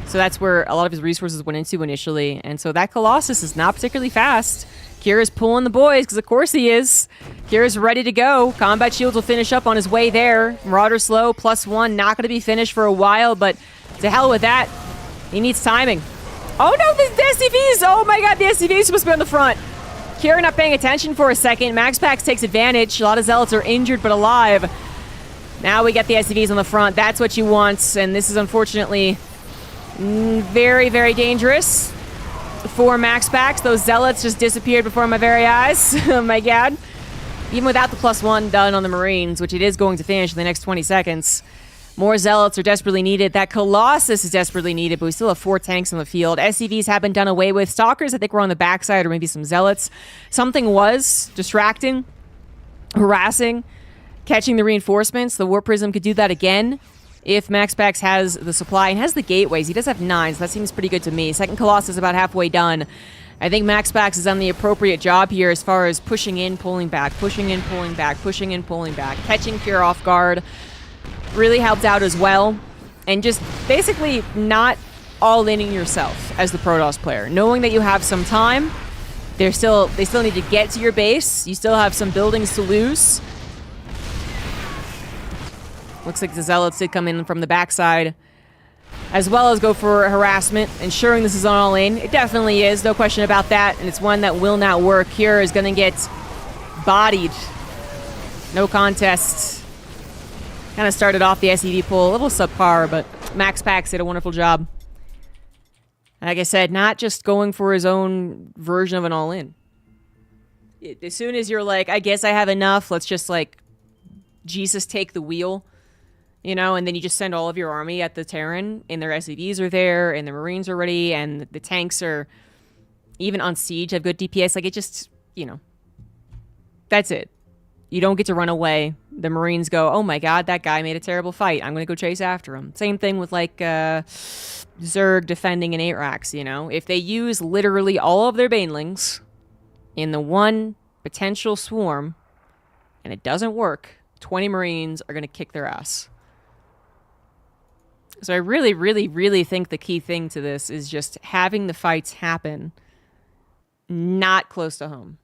So that's where a lot of his resources went into initially. And so that Colossus is not particularly fast. Kira's pulling the boys, because of course he is. Kira's ready to go. Combat Shields will finish up on his way there. Marauder Slow, +1. Not going to be finished for a while, but to hell with that. He needs timing. Oh no, the SCVs! Oh my god, the SCVs supposed to be on the front. Kira not paying attention for a second. Max Pax takes advantage. A lot of Zealots are injured but alive. Now we get the SCVs on the front. That's what you want, and this is unfortunately very, very dangerous for Max Pax. Those Zealots just disappeared before my very eyes. Oh my god. Even without the +1 done on the Marines, which it is going to finish in the next 20 seconds, more Zealots are desperately needed. That Colossus is desperately needed, but we still have 4 tanks on the field. SCVs have been done away with. Stalkers, I think, were on the backside, or maybe some Zealots. Something was distracting, harassing, catching the reinforcements. The War Prism could do that again. If Max Pax has the supply and has the gateways, he does have 9, so that seems pretty good to me. Second Colossus about halfway done. I think Max Pax has done the appropriate job here as far as pushing in, pulling back, pushing in, pulling back, pushing in, pulling back. Catching Kira off guard really helped out as well. And just basically not all-inning yourself as the Protoss player. Knowing that you have some time, they still need to get to your base. You still have some buildings to lose. Looks like the Zealots did come in from the backside, as well as go for harassment, ensuring this is on all in. It definitely is, no question about that, and it's one that will not work. Kira is going to get bodied. No contest. Kind of started off the SEV pull a little subpar, but Max Pax did a wonderful job. Like I said, not just going for his own version of an all-in. As soon as you're like, I guess I have enough, let's just, like, Jesus take the wheel. You know, and then you just send all of your army at the Terran, and their SCVs are there, and the Marines are ready, and the tanks are even on siege, have good DPS. Like, it just, you know, that's it. You don't get to run away. The Marines go, oh my god, that guy made a terrible fight. I'm going to go chase after him. Same thing with, like, Zerg defending an 8 racks, you know. If they use literally all of their Banelings in the one potential swarm, and it doesn't work, 20 Marines are going to kick their ass. So I really, really, really think the key thing to this is just having the fights happen not close to home.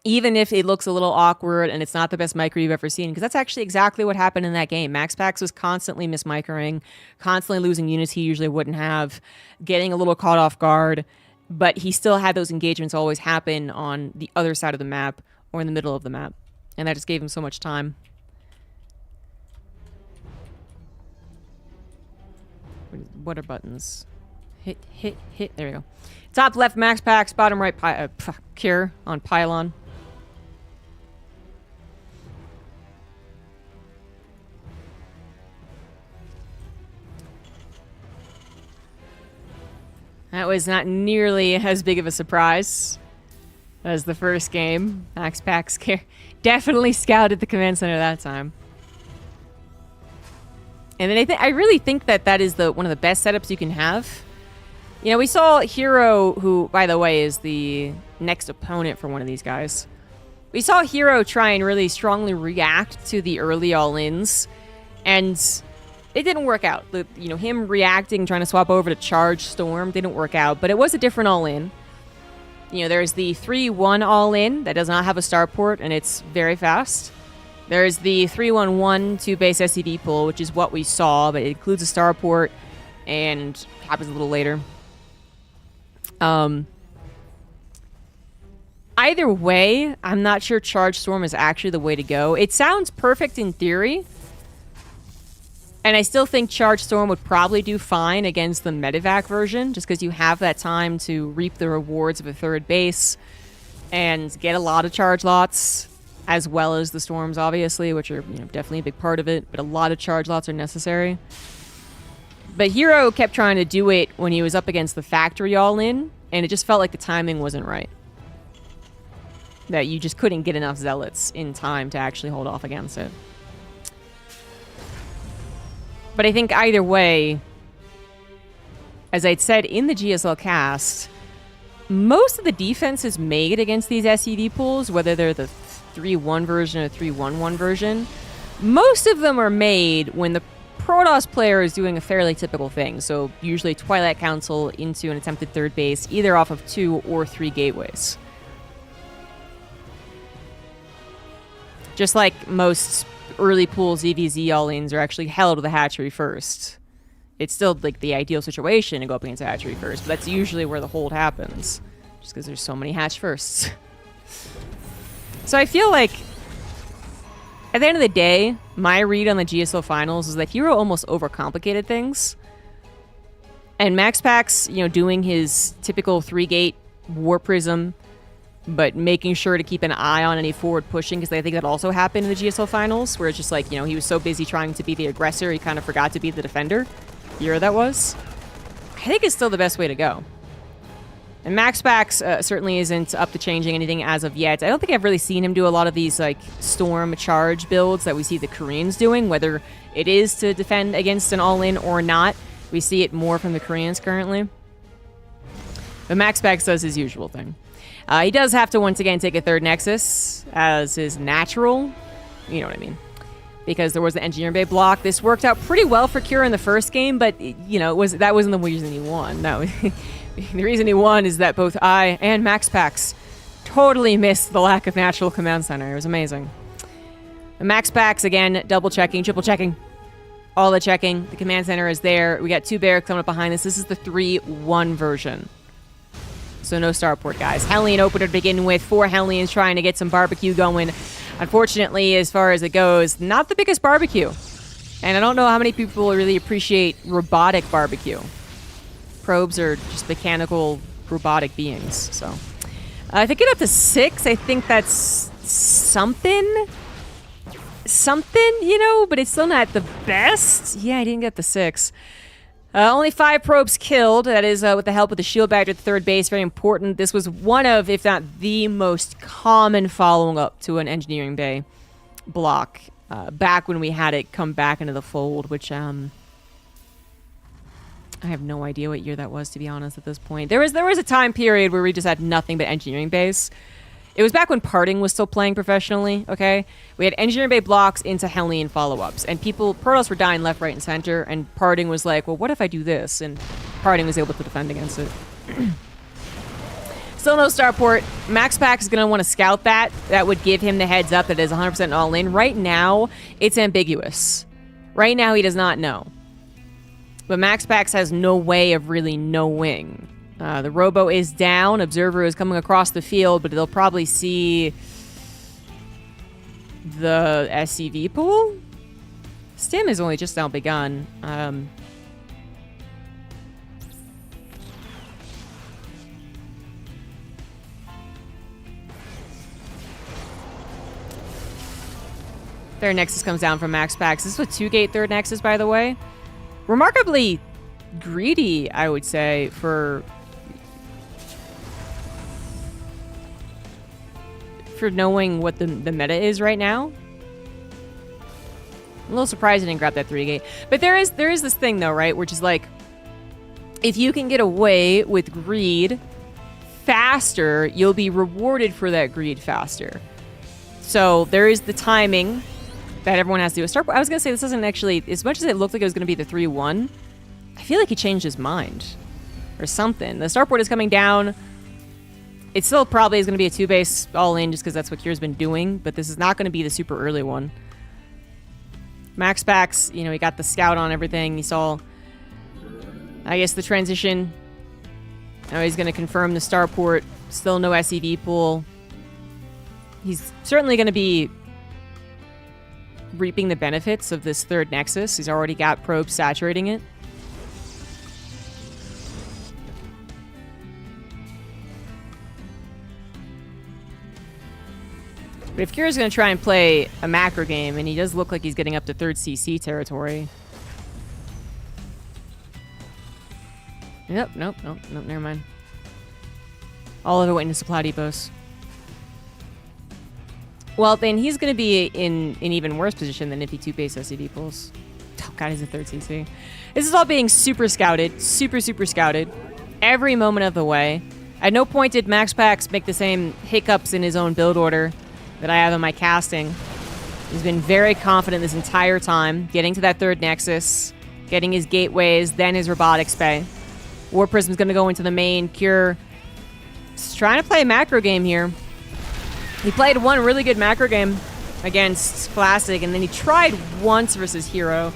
Even if it looks a little awkward and it's not the best micro you've ever seen, because that's actually exactly what happened in that game. Max Pax was constantly mismicroing, constantly losing units he usually wouldn't have, getting a little caught off guard, but he still had those engagements always happen on the other side of the map or in the middle of the map. And that just gave him so much time. What are buttons? Hit, hit, hit. There we go. Top left, Max Pax. Bottom right, Cure on Pylon. That was not nearly as big of a surprise as the first game. Max Pax definitely scouted the command center that time. And then I really think that is one of the best setups you can have. You know, we saw Hero, who, by the way, is the next opponent for one of these guys. We saw Hero try and really strongly react to the early all-ins, and it didn't work out. You know, him reacting, trying to swap over to Charge Storm didn't work out, but it was a different all-in. You know, there's the 3-1 all-in that does not have a starport, and it's very fast. There's the 3-1-1 2-base SCV pull, which is what we saw, but it includes a starport and happens a little later. Either way, I'm not sure Charge Storm is actually the way to go. It sounds perfect in theory, And I still think Charge Storm would probably do fine against the Medivac version, just because you have that time to reap the rewards of a third base and get a lot of charge lots, as well as the storms, obviously, which are definitely a big part of it, but a lot of charge lots are necessary. But Hero kept trying to do it when he was up against the factory all-in, and it just felt like the timing wasn't right. That you just couldn't get enough zealots in time to actually hold off against it. But I think either way, as I'd said in the GSL cast, most of the defenses made against these SEV pools, whether they're the 3-1 version or 3-1-1 version, most of them are made when the Protoss player is doing a fairly typical thing. So usually Twilight Council into an attempted third base, either off of 2 or 3 gateways. Just like most early pool ZVZ all-ins are actually held with a hatchery first. It's still like the ideal situation to go up against a hatchery first, but that's usually where the hold happens, just because there's so many hatch firsts. So I feel like at the end of the day, my read on the GSL finals is that Hero almost overcomplicated things. And MaxPax, doing his typical 3-gate War Prism, but making sure to keep an eye on any forward pushing, because I think that also happened in the GSL finals, where it's just like, he was so busy trying to be the aggressor, he kind of forgot to be the defender. Hero that was. I think it's still the best way to go. And MaxPax certainly isn't up to changing anything as of yet. I don't think I've really seen him do a lot of these like storm charge builds that we see the Koreans doing, whether it is to defend against an all-in or not. We see it more from the Koreans currently. But MaxPax does his usual thing. He does have to once again take a third Nexus as his natural. You know what I mean. Because there was the Engineering Bay block. This worked out pretty well for Kira in the first game, but, that wasn't the reason he won. No. The reason he won is that both I and MaxPax totally missed the lack of natural command center. It was amazing. The MaxPax, again, double-checking, triple-checking. All the checking. The command center is there. We got 2 barracks coming up behind us. This is the 3-1 version. So no starport, guys. Hellion opener to begin with. 4 Hellions trying to get some barbecue going. Unfortunately, as far as it goes, not the biggest barbecue. And I don't know how many people really appreciate robotic barbecue. Probes are just mechanical, robotic beings. So if it get up to 6, I think that's something. Something, but it's still not the best. Yeah, I didn't get the 6. Only 5 probes killed. That is with the help of the shield badger at the third base. Very important. This was one of, if not the most common following up to an engineering bay block back when we had it come back into the fold, which I have no idea what year that was, to be honest, at this point. There was a time period where we just had nothing but engineering bays. It was back when Parting was still playing professionally, okay? We had engineering bay blocks into Hellion follow-ups, and Protoss were dying left, right, and center, and Parting was like, well, what if I do this? And Parting was able to defend against it. Still no starport. MaxPax is going to want to scout that. That would give him the heads up that it is 100% all-in. Right now, it's ambiguous. Right now, he does not know. But MaxPax has no way of really knowing. The Robo is down. Observer is coming across the field, but they'll probably see the SCV pool. Stim has only just now begun. Third Nexus comes down from MaxPax. This is a 2-gate third Nexus, by the way. Remarkably greedy, I would say, for knowing what the meta is right now. I'm a little surprised I didn't grab that 3-gate. But there is this thing, though, right? Which is like, if you can get away with greed faster, you'll be rewarded for that greed faster. So there is the timing that everyone has to do a start. I was going to say, this isn't actually, as much as it looked like it was going to be the 3-1, I feel like he changed his mind or something. The starport is coming down. It still probably is going to be a 2-base all-in just because that's what Kira's been doing, but this is not going to be the super early one. MaxPax, he got the scout on everything. He saw, I guess, the transition. Now he's going to confirm the starport. Still no SEV pool. He's certainly going to be reaping the benefits of this third Nexus. He's already got probes saturating it. But if Kira's going to try and play a macro game, and he does look like he's getting up to third CC territory. Nope, never mind. All of it went into supply depots. Well, then he's going to be in an even worse position than if he 2-base SCD pulls. Oh, God, he's a third CC. This is all being super scouted. Super scouted. Every moment of the way. At no point did Max Pax make the same hiccups in his own build order that I have in my casting. He's been very confident this entire time, getting to that third Nexus, getting his gateways, then his robotics bay. War Prism's going to go into the main. Cure is trying to play a macro game here. He played one really good macro game against Classic, and then he tried once versus Hero.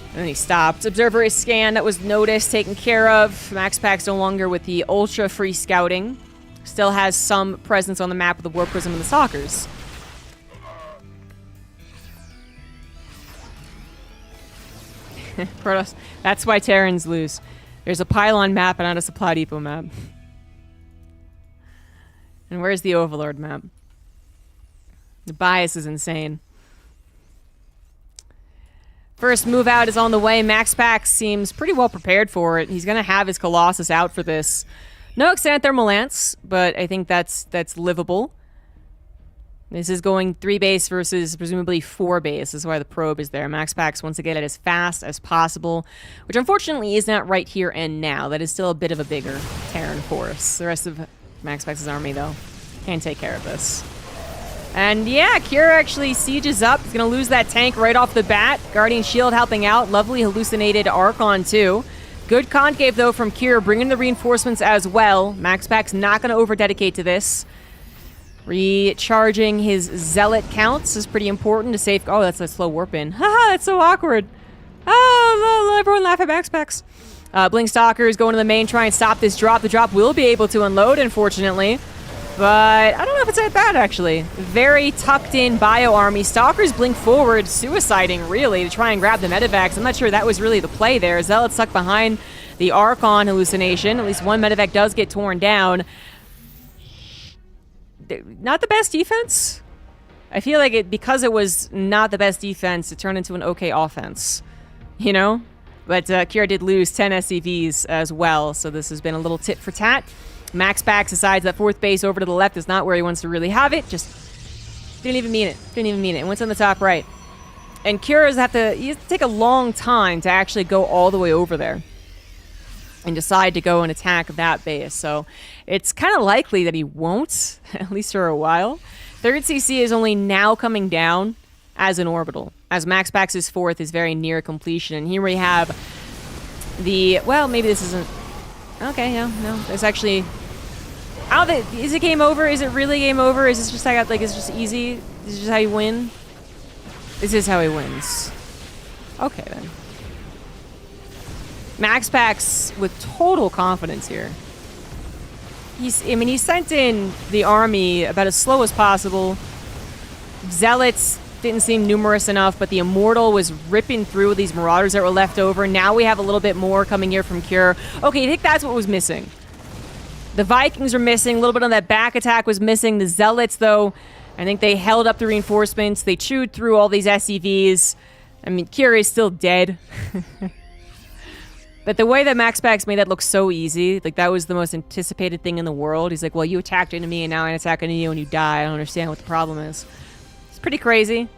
And then he stopped. Observer is scanned. That was noticed, taken care of. Max Pax no longer with the ultra free scouting. Still has some presence on the map with the War Prism and the Stalkers. Protoss. That's why Terrans lose. There's a pylon map and not a supply depot map. And where's the Overlord map? The bias is insane. First move out is on the way. Max Pax seems pretty well prepared for it. He's going to have his Colossus out for this. No extended thermal lance, but I think that's livable. This is going 3-base versus presumably 4-base. This is why the probe is there. Max Pax wants to get it as fast as possible, which unfortunately is not right here and now. That is still a bit of a bigger Terran force. The rest of Max Pax's army, though, can take care of this. And yeah, Cure actually sieges up. He's going to lose that tank right off the bat. Guardian Shield helping out. Lovely hallucinated Archon, too. Good concave, though, from Cure, bringing the reinforcements as well. Max Pax not going to over-dedicate to this. Recharging his Zealot counts is pretty important to save... Oh, that's a slow warp in. Haha, that's so awkward. Oh, everyone laugh at Max Pax. Blink Stalkers going to the main, try and stop this drop. The drop will be able to unload, unfortunately. But I don't know if it's that bad, actually. Very tucked-in bio army. Stalkers blink forward, suiciding, really, to try and grab the medevacs. I'm not sure that was really the play there. Zealot stuck behind the Archon hallucination. At least one medevac does get torn down. Not the best defense. I feel like because it was not the best defense, it turned into an okay offense. You know? But Kira did lose 10 SCVs as well, so this has been a little tit for tat. Max Pax decides that 4th base over to the left is not where he wants to really have it. Just didn't even mean it. Didn't even mean it. It went on the top right. And Kira's have to take a long time to actually go all the way over there and decide to go and attack that base. So it's kind of likely that he won't, at least for a while. 3rd CC is only now coming down as an orbital, as Max Pax's 4th is very near completion. And here we have the... Well, maybe this isn't... Okay, no. There's actually... Is it game over? Is it really game over? Is this just it's just easy? This is just how you win? This is how he wins. Okay, then. Max Pax with total confidence here. He sent in the army about as slow as possible. Zealots didn't seem numerous enough, but the Immortal was ripping through these Marauders that were left over. Now we have a little bit more coming here from Cure. Okay, I think that's what was missing. The Vikings are missing. A little bit on that back attack was missing. The Zealots, though, I think they held up the reinforcements. They chewed through all these SCVs. I mean, Cure is still dead. But the way that Max Pax made that look so easy, like that was the most anticipated thing in the world. He's like, well, you attacked enemy and now I attack enemy and you die. I don't understand what the problem is. It's pretty crazy.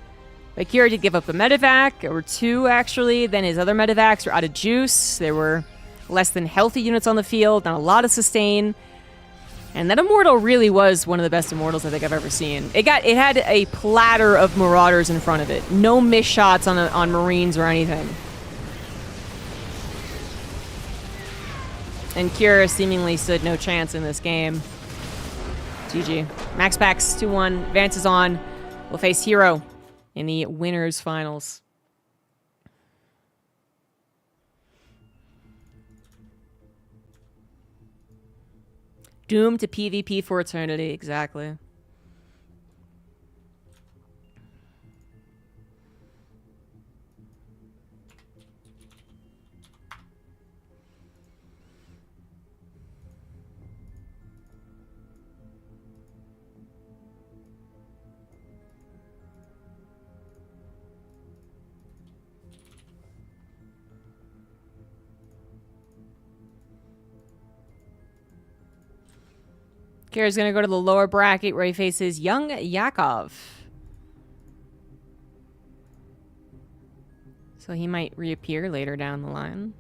But Kira did give up a medevac, or 2 actually. Then his other medevacs were out of juice. There were less than healthy units on the field, not a lot of sustain. And that Immortal really was one of the best Immortals I think I've ever seen. It had a platter of Marauders in front of it. No missed shots on Marines or anything. And Kira seemingly stood no chance in this game. GG. Max Pax 2-1 advances on. Will face Hero in the winners finals. Doomed to PvP for eternity, exactly. Kira's gonna go to the lower bracket where he faces young Yakov. So he might reappear later down the line.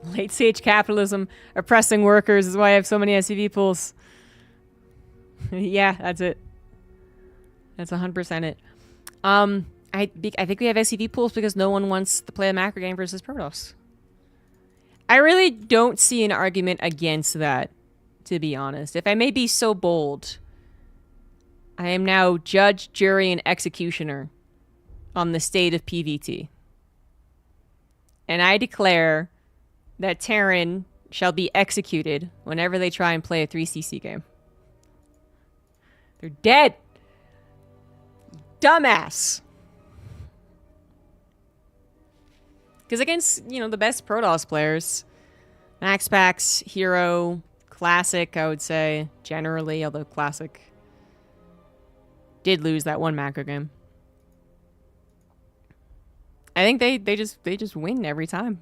Late stage capitalism oppressing workers is why I have so many SCV pools. Yeah, that's it. That's 100% it. I think we have SCV pools because no one wants to play a macro game versus Protoss. I really don't see an argument against that, to be honest. If I may be so bold, I am now judge, jury, and executioner on the state of PvT. And I declare that Terran shall be executed whenever they try and play a 3CC game. They're dead. Dumbass. Because against, you know, the best Protoss players, Max Packs, Hero, Classic, I would say, generally, although Classic did lose that one macro game. I think they just win every time.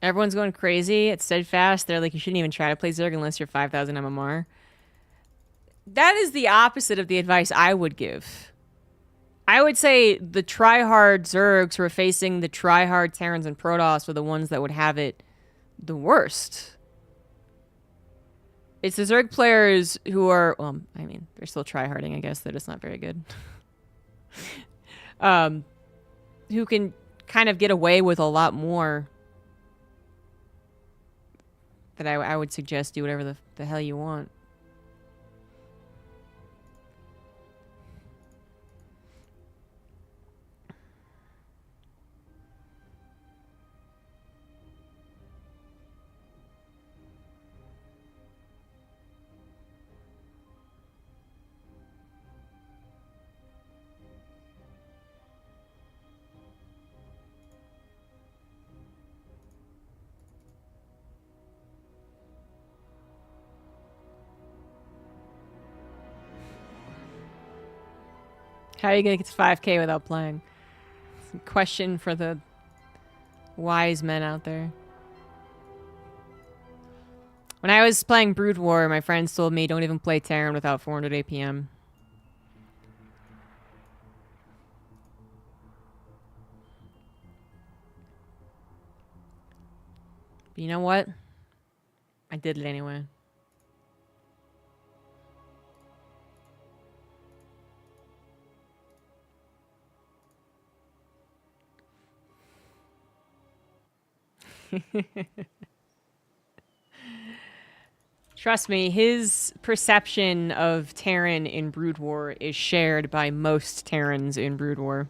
Everyone's going crazy. It's steadfast. They're like, you shouldn't even try to play Zerg unless you're 5,000 MMR. That is the opposite of the advice I would give. I would say the try-hard Zergs who are facing the try-hard Terrans and Protoss are the ones that would have it the worst. It's the Zerg players who are, well, I mean, they're still try-harding, I guess. They're just not very good. Who can kind of get away with a lot more. That I would suggest do whatever the hell you want. How are you going to get to 5K without playing? It's a question for the wise men out there. When I was playing Brood War, my friends told me don't even play Terran without 400 APM. But you know what? I did it anyway. Trust me, his perception of Terran in Brood War is shared by most Terrans in Brood War.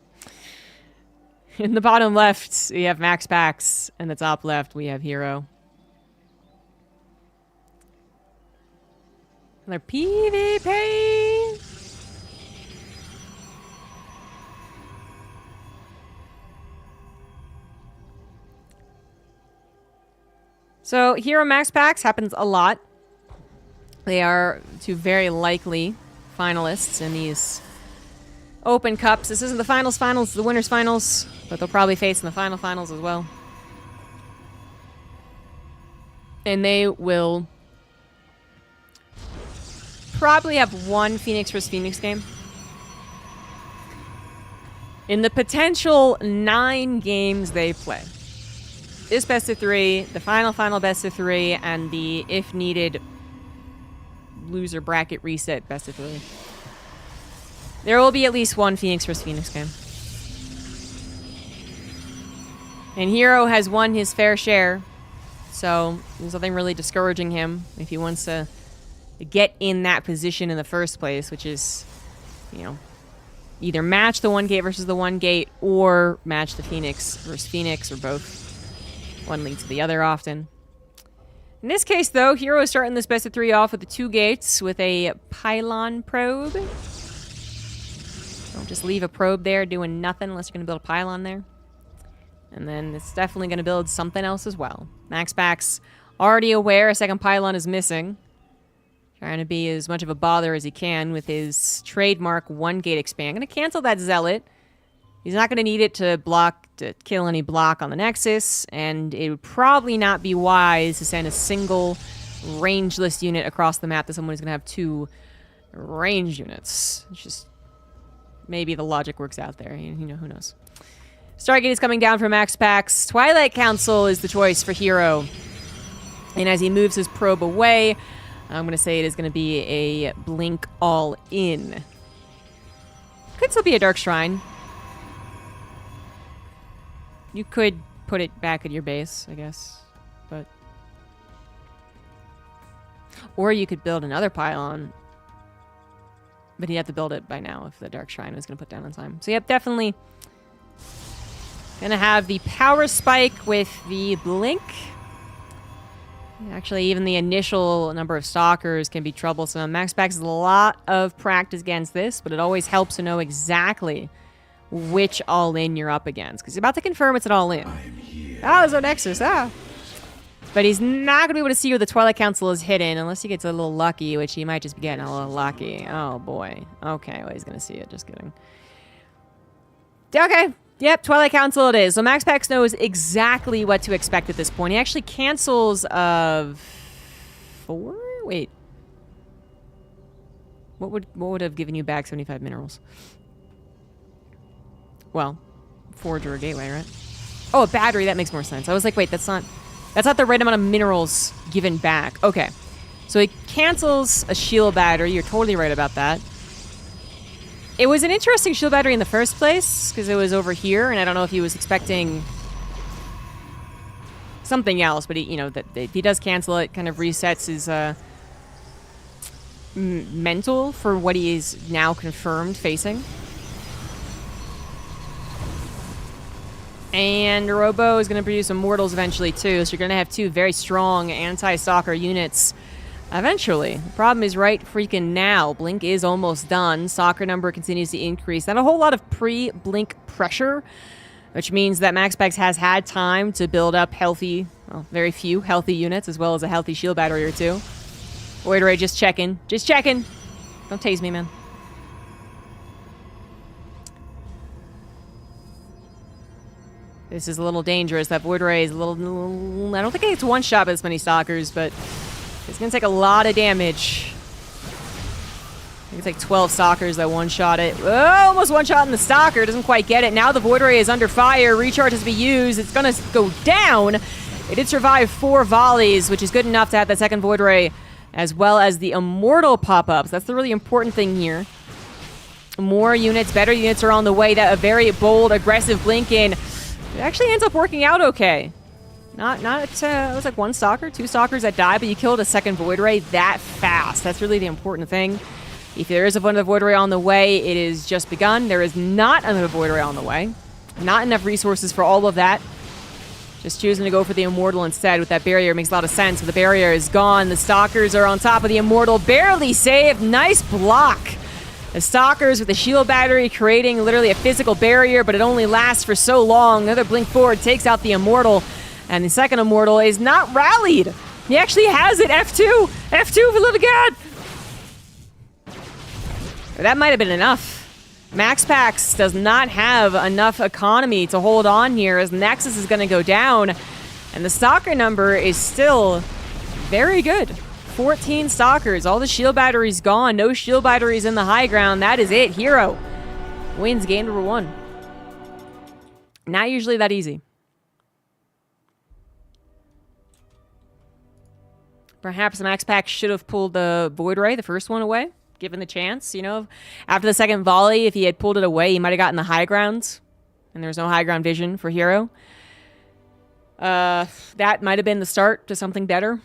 In the bottom left, we have Max Pax, and the top left, we have Hero. Another PvP! So, Hero Max Pax happens a lot. They are two very likely finalists in these Open Cups. This isn't the finals, the winners' finals, but they'll probably face in the finals as well. And they will probably have one Phoenix vs. Phoenix game. In the potential 9 games they play. This best of 3, the final best of 3, and the, if needed, loser bracket reset best of 3. There will be at least one Phoenix vs. Phoenix game. And Hero has won his fair share, so there's nothing really discouraging him if he wants to get in that position in the first place, which is, you know, either match the 1 gate versus the 1 gate or match the Phoenix versus Phoenix, or both. One leads to the other often. In this case, though, Hero is starting this best of 3 off with the 2 gates with a pylon probe. Don't just leave a probe there doing nothing unless you're going to build a pylon there. And then it's definitely going to build something else as well. Max Pax already aware a second pylon is missing. Trying to be as much of a bother as he can with his trademark 1 gate expand. Going to cancel that Zealot. He's not going to need it to kill any block on the Nexus, and it would probably not be wise to send a single rangeless unit across the map to someone who's going to have 2 range units. It's just, maybe the logic works out there. You know, who knows. Stargate is coming down from Max Pax. Twilight Council is the choice for Hero. And as he moves his probe away, I'm going to say it is going to be a Blink all-in. Could still be a Dark Shrine. You could put it back at your base, I guess, but... Or you could build another pylon, but he'd have to build it by now if the Dark Shrine was going to put down in time. So yep, definitely gonna have the power spike with the Blink. Actually, even the initial number of Stalkers can be troublesome. Max Pax has a lot of practice against this, but it always helps to know exactly which all-in you're up against, because you're about to confirm it's an all-in. Oh, there's no Nexus, But he's not going to be able to see where the Twilight Council is hidden, unless he gets a little lucky, which he might just be getting a little lucky. Oh, boy. Okay, well, he's going to see it. Just kidding. Okay. Yep, Twilight Council it is. So Max Pax knows exactly what to expect at this point. He actually cancels of 4? Wait. What would have given you back 75 minerals? Well, Forge or a Gateway, right? Oh, a battery. That makes more sense. I was like, wait, that's not the right amount of minerals given back. Okay. So he cancels a shield battery. You're totally right about that. It was an interesting shield battery in the first place, because it was over here, and I don't know if he was expecting something else, but he, you know, that he does cancel it, kind of resets his mental for what he is now confirmed facing. And Robo is going to produce Immortals eventually, too. So you're going to have 2 very strong anti-Stalker units eventually. The problem is right freaking now. Blink is almost done. Stalker number continues to increase. Not a whole lot of pre-Blink pressure, which means that Max Pax has had time to build up healthy, well, very few healthy units, as well as a healthy shield battery or 2. Void Ray just checking. Just checking. Don't tase me, man. This is a little dangerous. That Void Ray is a little... I don't think it's one-shot by this many Stalkers, but it's going to take a lot of damage. I think it's like 12 Stalkers that one-shot it. Oh, almost one-shot in the Stalker. Doesn't quite get it. Now the Void Ray is under fire. Recharge has to be used. It's going to go down. It did survive 4 volleys, which is good enough to have that second Void Ray, as well as the Immortal pop-ups. That's the really important thing here. More units, better units are on the way. That a very bold, aggressive Blink-in. It actually ends up working out okay. It was like 1 Stalker, 2 Stalkers that died, but you killed a second Void Ray that fast. That's really the important thing. If there is another Void Ray on the way, it is just begun. There is not another Void Ray on the way. Not enough resources for all of that. Just choosing to go for the Immortal instead with that barrier makes a lot of sense. So the barrier is gone. The Stalkers are on top of the Immortal. Barely saved. Nice block. The Stalkers with the shield battery creating literally a physical barrier, but it only lasts for so long. Another blink forward takes out the Immortal. And the second Immortal is not rallied. He actually has it. F2. F2 for Little God. That might have been enough. MaxPax does not have enough economy to hold on here as Nexus is going to go down. And the Stalker number is still very good. 14 Stalkers. All the shield batteries gone. No shield batteries in the high ground. That is it. Hero wins game number 1. Not usually that easy. Perhaps MaxPax should have pulled the Void Ray, the first one, away. Given the chance, you know, after the second volley, if he had pulled it away, he might have gotten the high ground, and there was no high ground vision for Hero. That might have been the start to something better.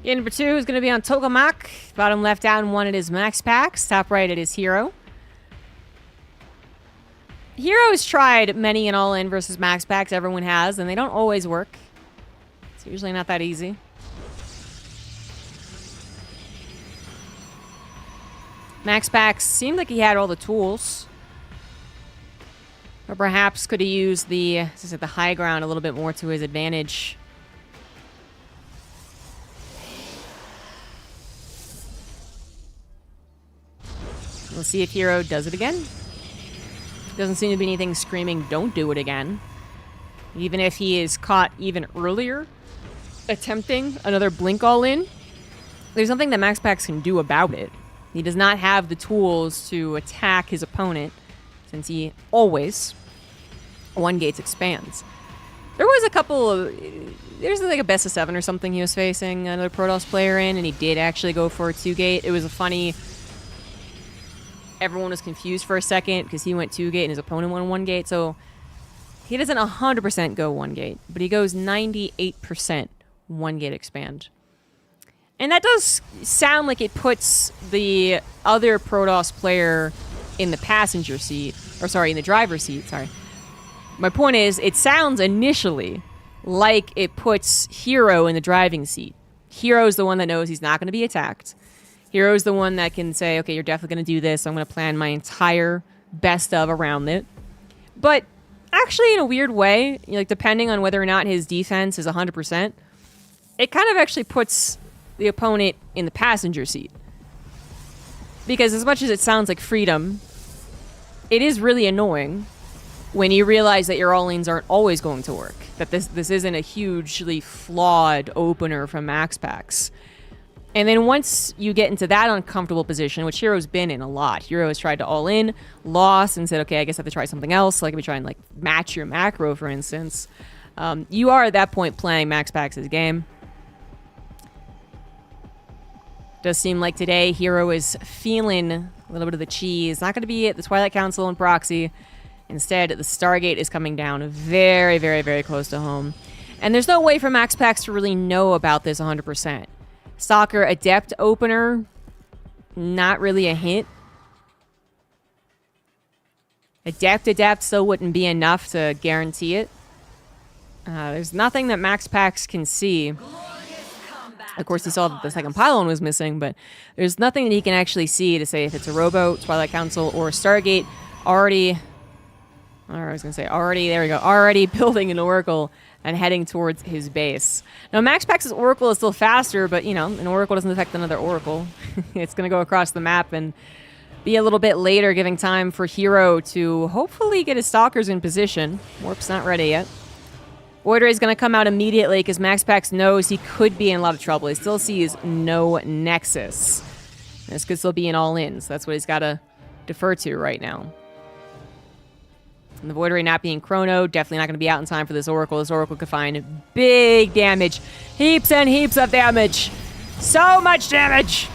Game number 2 is going to be on Tokamak. Bottom left down one, it is MaxPax. Top right, it is Hero. Hero's tried many and all in versus MaxPax. Everyone has, and they don't always work. It's usually not that easy. MaxPax seemed like he had all the tools. Or perhaps could have used the high ground a little bit more to his advantage. We'll see if Hero does it again. Doesn't seem to be anything screaming, don't do it again. Even if he is caught even earlier, attempting another blink all-in, there's nothing that MaxPax can do about it. He does not have the tools to attack his opponent, since he always one-gates expands. There was a couple of... There's like a best of 7 or something he was facing another Protoss player in, and he did actually go for a 2-gate. It was a funny... Everyone was confused for a second because he went 2-gate and his opponent went 1-gate. So he doesn't 100% go 1-gate, but he goes 98% 1-gate expand. And that does sound like it puts the other Protoss player in the passenger seat. Or sorry, in the driver's seat, sorry. My point is, it sounds initially like it puts Hero in the driving seat. Hero's the one that knows he's not going to be attacked. Hero's the one that can say, okay, you're definitely going to do this. I'm going to plan my entire best of around it. But actually, in a weird way, like depending on whether or not his defense is 100%, it kind of actually puts the opponent in the passenger seat. Because as much as it sounds like freedom, it is really annoying when you realize that your all-ins aren't always going to work. That this isn't a hugely flawed opener from MaxPax. And then once you get into that uncomfortable position, which Hero's been in a lot, Hero has tried to all-in, lost, and said, okay, I guess I have to try something else. Like, if you try and, like, match your macro, for instance. You are, at that point, playing MaxPax's game. Does seem like today Hero is feeling a little bit of the cheese. Not going to be at the Twilight Council and Proxy. Instead, the Stargate is coming down very, very, very close to home. And there's no way for MaxPax to really know about this 100%. Stalker Adept opener, not really a hint. Adept still wouldn't be enough to guarantee it. There's nothing that MaxPax can see Of course, he saw that the second pylon was missing, but there's nothing that he can actually see to say if it's a rowboat, Twilight Council, or Stargate. Already, there we go, already building an Oracle and heading towards his base. Now, MaxPax's Oracle is still faster, but, you know, an Oracle doesn't affect another Oracle. It's going to go across the map and be a little bit later, giving time for Hero to hopefully get his Stalkers in position. Warp's not ready yet. Void Ray is going to come out immediately because MaxPax knows he could be in a lot of trouble. He still sees no Nexus. This could still be an all-in, so that's what he's got to defer to right now. And the Void Ray not being Chrono, definitely not going to be out in time for this Oracle. This Oracle could find big damage. Heaps and heaps of damage. So much damage!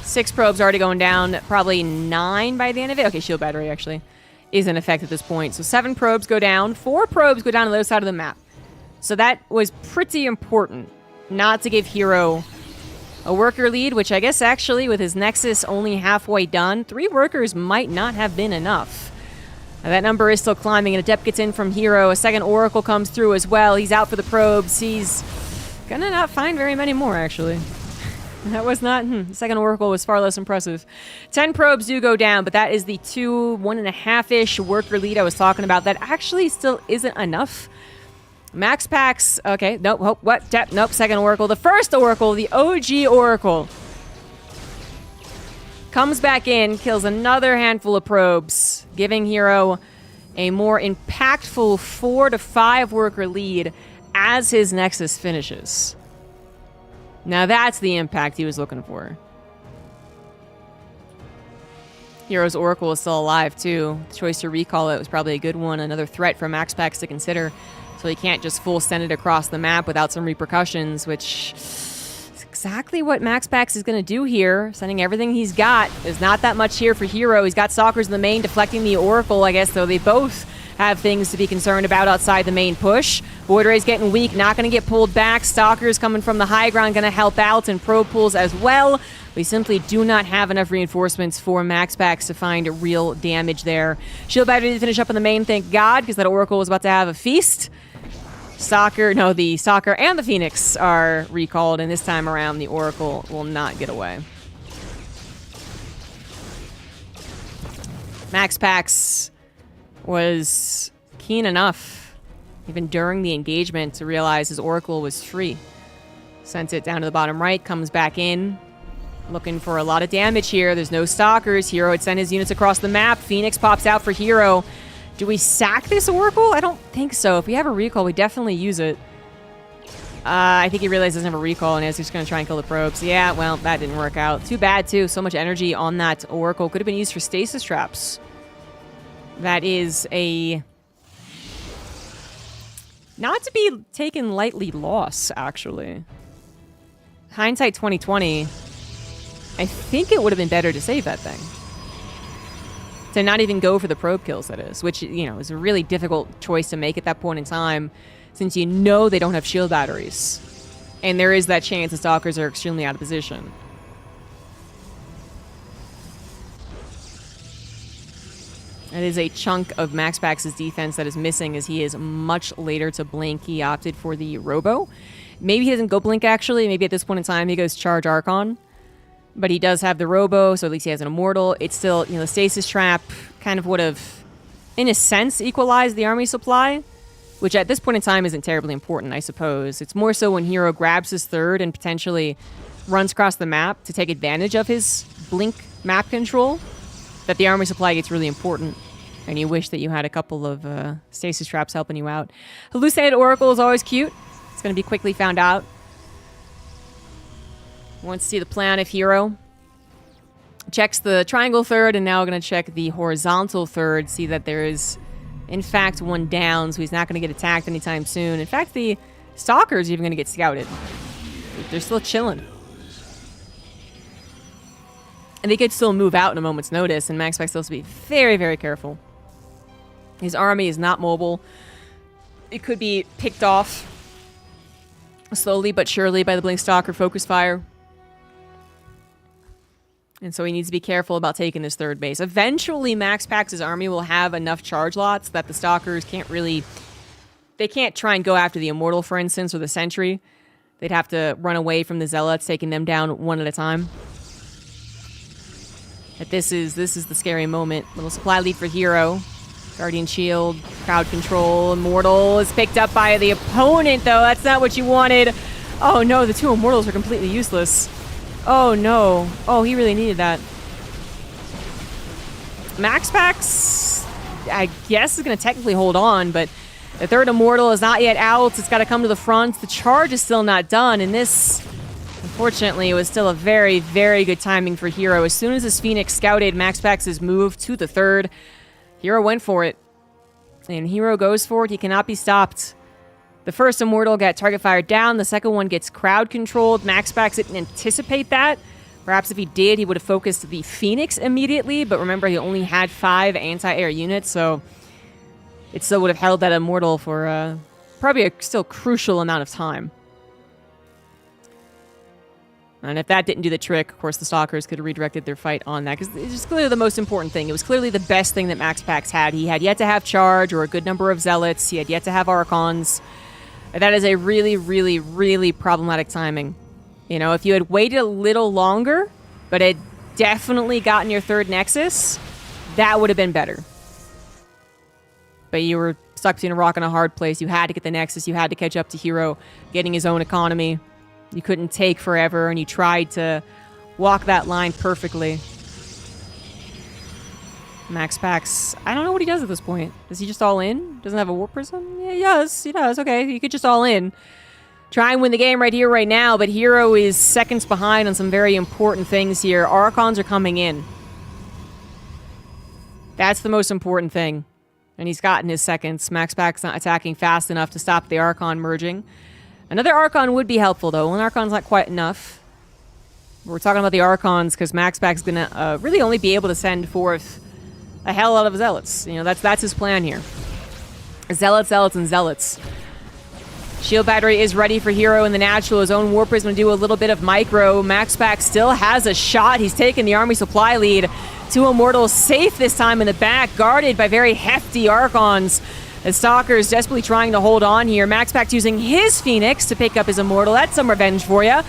6 probes already going down. Probably 9 by the end of it. Okay, shield battery, actually, is in effect at this point. So 7 probes go down. 4 probes go down on the other side of the map. So that was pretty important. Not to give Hero a worker lead, which I guess actually with his Nexus only halfway done, 3 workers might not have been enough. Now, that number is still climbing, and a depth gets in from Hero. A second Oracle comes through as well. He's out for the probes. He's gonna not find very many more, actually. That was not... The second Oracle was far less impressive. 10 probes do go down, but that is the 1.5-ish worker lead I was talking about. That actually still isn't enough. MaxPax... Okay, nope, what? Nope, second Oracle. The first Oracle, the OG Oracle, comes back in, kills another handful of probes, giving Hero a more impactful 4 to 5 worker lead as his Nexus finishes. Now that's the impact he was looking for. Hero's Oracle is still alive, too. The choice to recall it was probably a good one. Another threat for MaxPax to consider. So he can't just full send it across the map without some repercussions, which is exactly what MaxPax is going to do here. Sending everything he's got. There's not that much here for Hero. He's got Stalkers in the main deflecting the Oracle, I guess, though they both have things to be concerned about outside the main push. Void Ray's getting weak, not going to get pulled back. Stalkers coming from the high ground going to help out, and probe pulls as well. We simply do not have enough reinforcements for MaxPax to find real damage there. Shield battery to finish up on the main, thank God, because that Oracle was about to have a feast. The Stalker and the Phoenix are recalled, and this time around the Oracle will not get away. MaxPax was keen enough, even during the engagement, to realize his Oracle was free. Sent it down to the bottom right, comes back in, looking for a lot of damage here. There's no Stalkers. Hero had sent his units across the map. Phoenix pops out for Hero. Do we sack this Oracle? I don't think so. If we have a recall, we definitely use it. I think he realized he doesn't have a recall, and he's just going to try and kill the probes. Yeah, well, that didn't work out. Too bad, too. So much energy on that Oracle. Could have been used for stasis traps. That is a... not to be taken lightly loss, actually. Hindsight 2020, I think it would have been better to save that thing. To not even go for the probe kills, that is. Which, you know, is a really difficult choice to make at that point in time, since you know they don't have shield batteries. And there is that chance the Stalkers are extremely out of position. That is a chunk of MaxPax's defense that is missing, as he is much later to blink. He opted for the Robo. Maybe he doesn't go blink, actually. Maybe at this point in time he goes Charge Archon. But he does have the Robo, so at least he has an Immortal. It's still, you know, the Stasis Trap kind of would have, in a sense, equalized the army supply, which at this point in time isn't terribly important, I suppose. It's more so when Hero grabs his third and potentially runs across the map to take advantage of his blink map control, that the army supply gets really important, and you wish that you had a couple of Stasis Traps helping you out. Hallucinated Oracle is always cute. It's going to be quickly found out. Wants to see the plan of Hero. Checks the triangle third, and now going to check the horizontal third. See that there is, in fact, one down, so he's not going to get attacked anytime soon. In fact, the Stalker's even going to get scouted. They're still chilling. And they could still move out in a moment's notice, and MaxPax still has to be very, very careful. His army is not mobile. It could be picked off slowly but surely by the Blink Stalker Focus Fire. And so he needs to be careful about taking this third base. Eventually, MaxPax's army will have enough charge lots that the Stalkers can't really... they can't try and go after the Immortal, for instance, or the Sentry. They'd have to run away from the Zealots, taking them down one at a time. But this is the scary moment. Little supply lead for Hero. Guardian Shield, crowd control. Immortal is picked up by the opponent, though. That's not what you wanted. Oh no, the two Immortals are completely useless. Oh no. Oh, he really needed that. Maxpax, I guess, is going to technically hold on, but the third Immortal is not yet out. It's got to come to the front. The charge is still not done, and this, unfortunately, was still a very, very good timing for Hero. As soon as his Phoenix scouted Maxpax's move to the third, Hero went for it. And Hero goes for it. He cannot be stopped. The first Immortal got target fired down. The second one gets crowd controlled. Maxpax didn't anticipate that. Perhaps if he did, he would have focused the Phoenix immediately. But remember, he only had 5 anti-air units, so it still would have held that Immortal for probably a still crucial amount of time. And if that didn't do the trick, of course, the Stalkers could have redirected their fight on that, because it's just clearly the most important thing. It was clearly the best thing that Maxpax had. He had yet to have Charge or a good number of Zealots. He had yet to have Archons. That is a really, really, really problematic timing. You know, if you had waited a little longer, but had definitely gotten your third Nexus, that would have been better. But you were stuck between a rock and a hard place. You had to get the Nexus. You had to catch up to Hero, getting his own economy. You couldn't take forever, and you tried to walk that line perfectly. Maxpax, I don't know what he does at this point. Does he just all in? Doesn't have a Warp Prism? Yeah, he does. He does. Okay, he could just all in. Try and win the game right here, right now, but Hero is seconds behind on some very important things here. Archons are coming in. That's the most important thing. And he's gotten his seconds. Maxpax's not attacking fast enough to stop the Archon merging. Another Archon would be helpful, though. One Archon's not quite enough. We're talking about the Archons because Maxpax's going to really only be able to send forth a hell lot of Zealots. You know, that's his plan here. Zealots, Zealots, and Zealots. Shield Battery is ready for Hero in the natural. His own Warp is going to do a little bit of micro. Maxpax still has a shot. He's taken the army supply lead. 2 Immortals safe this time in the back, guarded by very hefty Archons. The Stalker's desperately trying to hold on here. Maxpax using his Phoenix to pick up his Immortal. That's some revenge for you.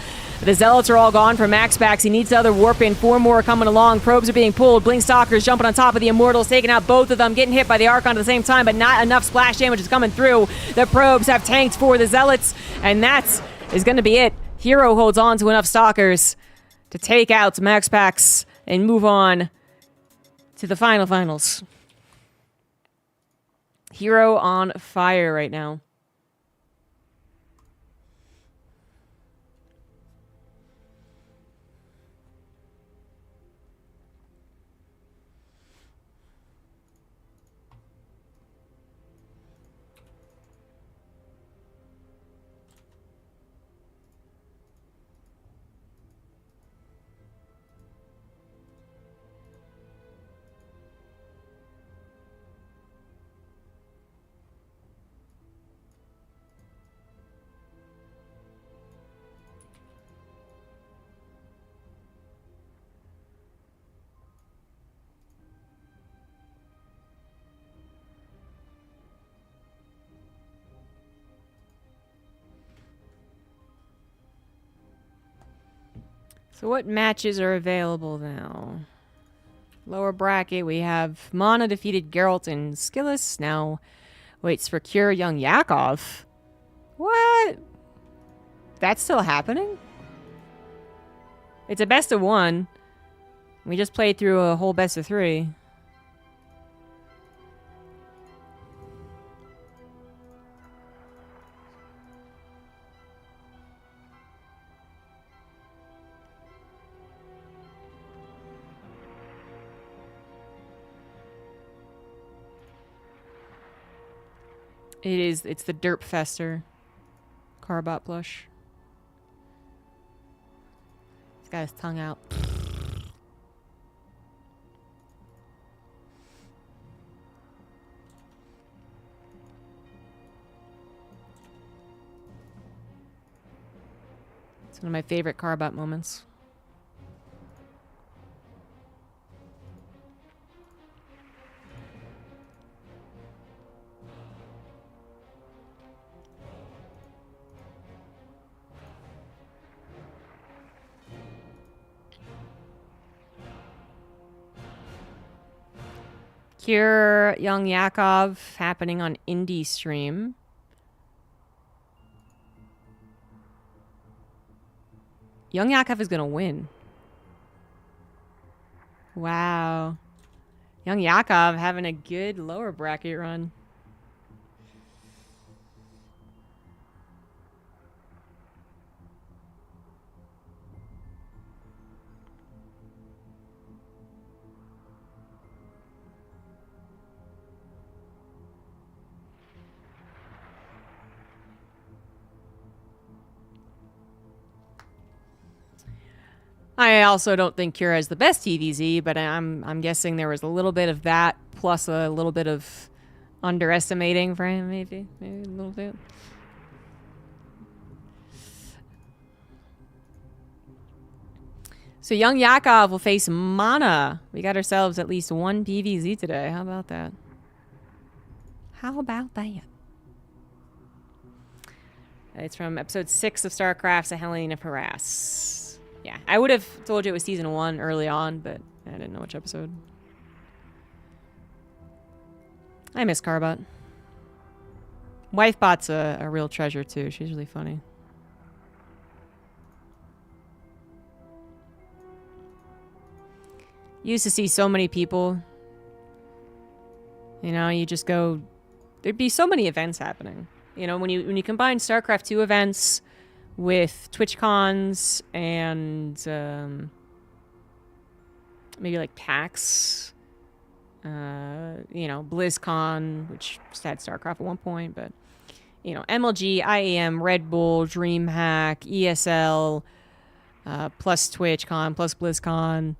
The Zealots are all gone for Maxpax. He needs the other Warp in. 4 more coming along. Probes are being pulled. Blink Stalkers jumping on top of the Immortals, taking out both of them, getting hit by the Archon at the same time, but not enough splash damage is coming through. The Probes have tanked for the Zealots, and that is going to be it. Hero holds on to enough Stalkers to take out Maxpax and move on to the finals. Hero on fire right now. So what matches are available now? Lower bracket, we have Mana defeated Geralt and Skillis. Now waits for Cure young Yakov. What? That's still happening? It's a best of 1. We just played through a whole best of 3. It's the Derp Fester Carbot plush. He's got his tongue out. It's one of my favorite Carbot moments. Cure Young Yakov happening on Indie Stream. Young Yakov is gonna win. Wow. Young Yakov having a good lower bracket run. I also don't think Cure is the best TVZ, but I'm guessing there was a little bit of that plus a little bit of underestimating for him, maybe a little bit. So Young Yakov will face Mana. We got ourselves at least one PVZ today. How about that? How about that? It's from episode 6 of StarCraft's A Helene of Harass. Yeah, I would have told you it was season 1 early on, but I didn't know which episode. I miss Carbot. Wifebot's a real treasure, too. She's really funny. Used to see so many people. You know, you just go... There'd be so many events happening. You know, when you combine StarCraft 2 events with TwitchCons and maybe like PAX, you know, BlizzCon, which just had StarCraft at one point, but you know, MLG, IEM, Red Bull, DreamHack, ESL, plus TwitchCon, plus BlizzCon.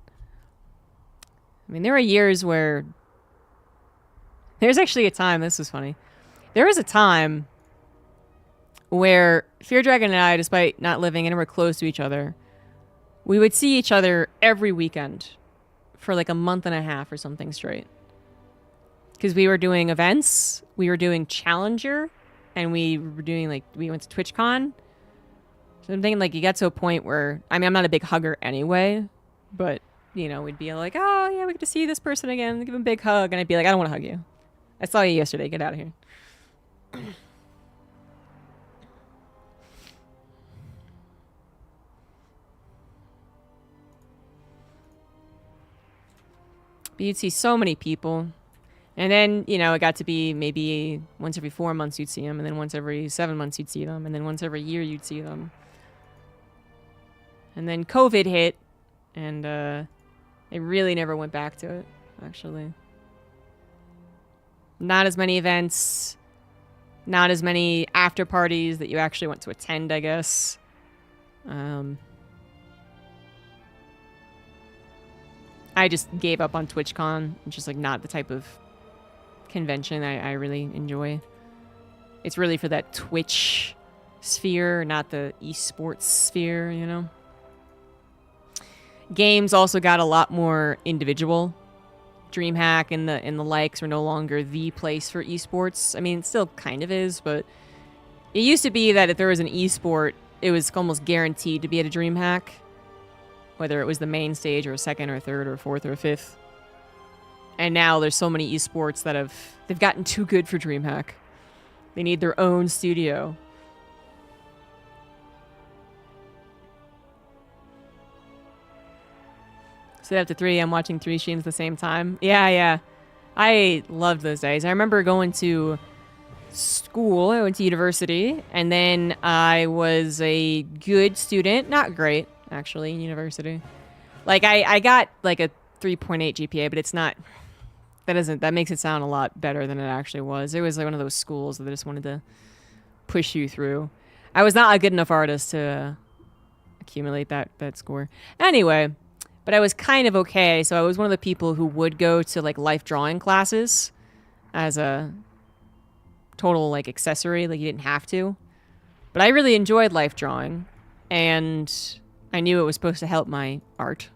I mean, there are years where there's actually a time, this was funny. There was a time where Fear Dragon and I, despite not living anywhere close to each other, we would see each other every weekend for like a month and a half or something straight. Because we were doing events, we were doing Challenger, and we were doing like, we went to TwitchCon. So I'm thinking like you get to a point where, I mean, I'm not a big hugger anyway, but you know, we'd be like, oh yeah, we get to see this person again, give him a big hug. And I'd be like, I don't want to hug you. I saw you yesterday, get out of here. But you'd see so many people. And then, you know, it got to be maybe once every 4 months you'd see them. And then once every 7 months you'd see them. And then once every year you'd see them. And then COVID hit. And it really never went back to it, actually. Not as many events. Not as many after parties that you actually want to attend, I guess. I just gave up on TwitchCon. It's just like not the type of convention I really enjoy. It's really for that Twitch sphere, not the esports sphere, you know? Games also got a lot more individual. DreamHack and the likes are no longer the place for esports. I mean, it still kind of is, but it used to be that if there was an esport, it was almost guaranteed to be at a DreamHack. Whether it was the main stage or a second or third or fourth or fifth. And now there's so many esports that they've gotten too good for DreamHack. They need their own studio. Sit up to 3 a.m. watching 3 streams at the same time. Yeah. I loved those days. I remember going to school. I went to university. And then I was a good student. Not great, actually, in university. Like, I got, like, a 3.8 GPA, but it's not... That makes it sound a lot better than it actually was. It was like one of those schools that just wanted to push you through. I was not a good enough artist to accumulate that score. Anyway... But I was kind of okay, so I was one of the people who would go to, like, life drawing classes as a total, like, accessory. Like, you didn't have to. But I really enjoyed life drawing, and I knew it was supposed to help my art.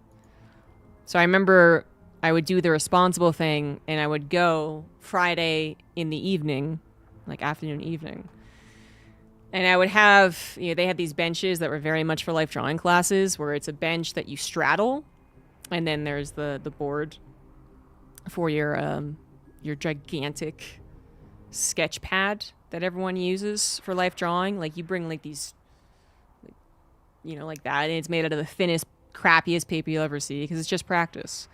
So I remember I would do the responsible thing, and I would go Friday in the evening, like, afternoon, evening. And I would have, you know, they had these benches that were very much for life drawing classes, where it's a bench that you straddle. And then there's the board for your your gigantic sketch pad that everyone uses for life drawing. Like, you bring, like, these, you know, like that, and it's made out of the thinnest, crappiest paper you'll ever see, because it's just practice.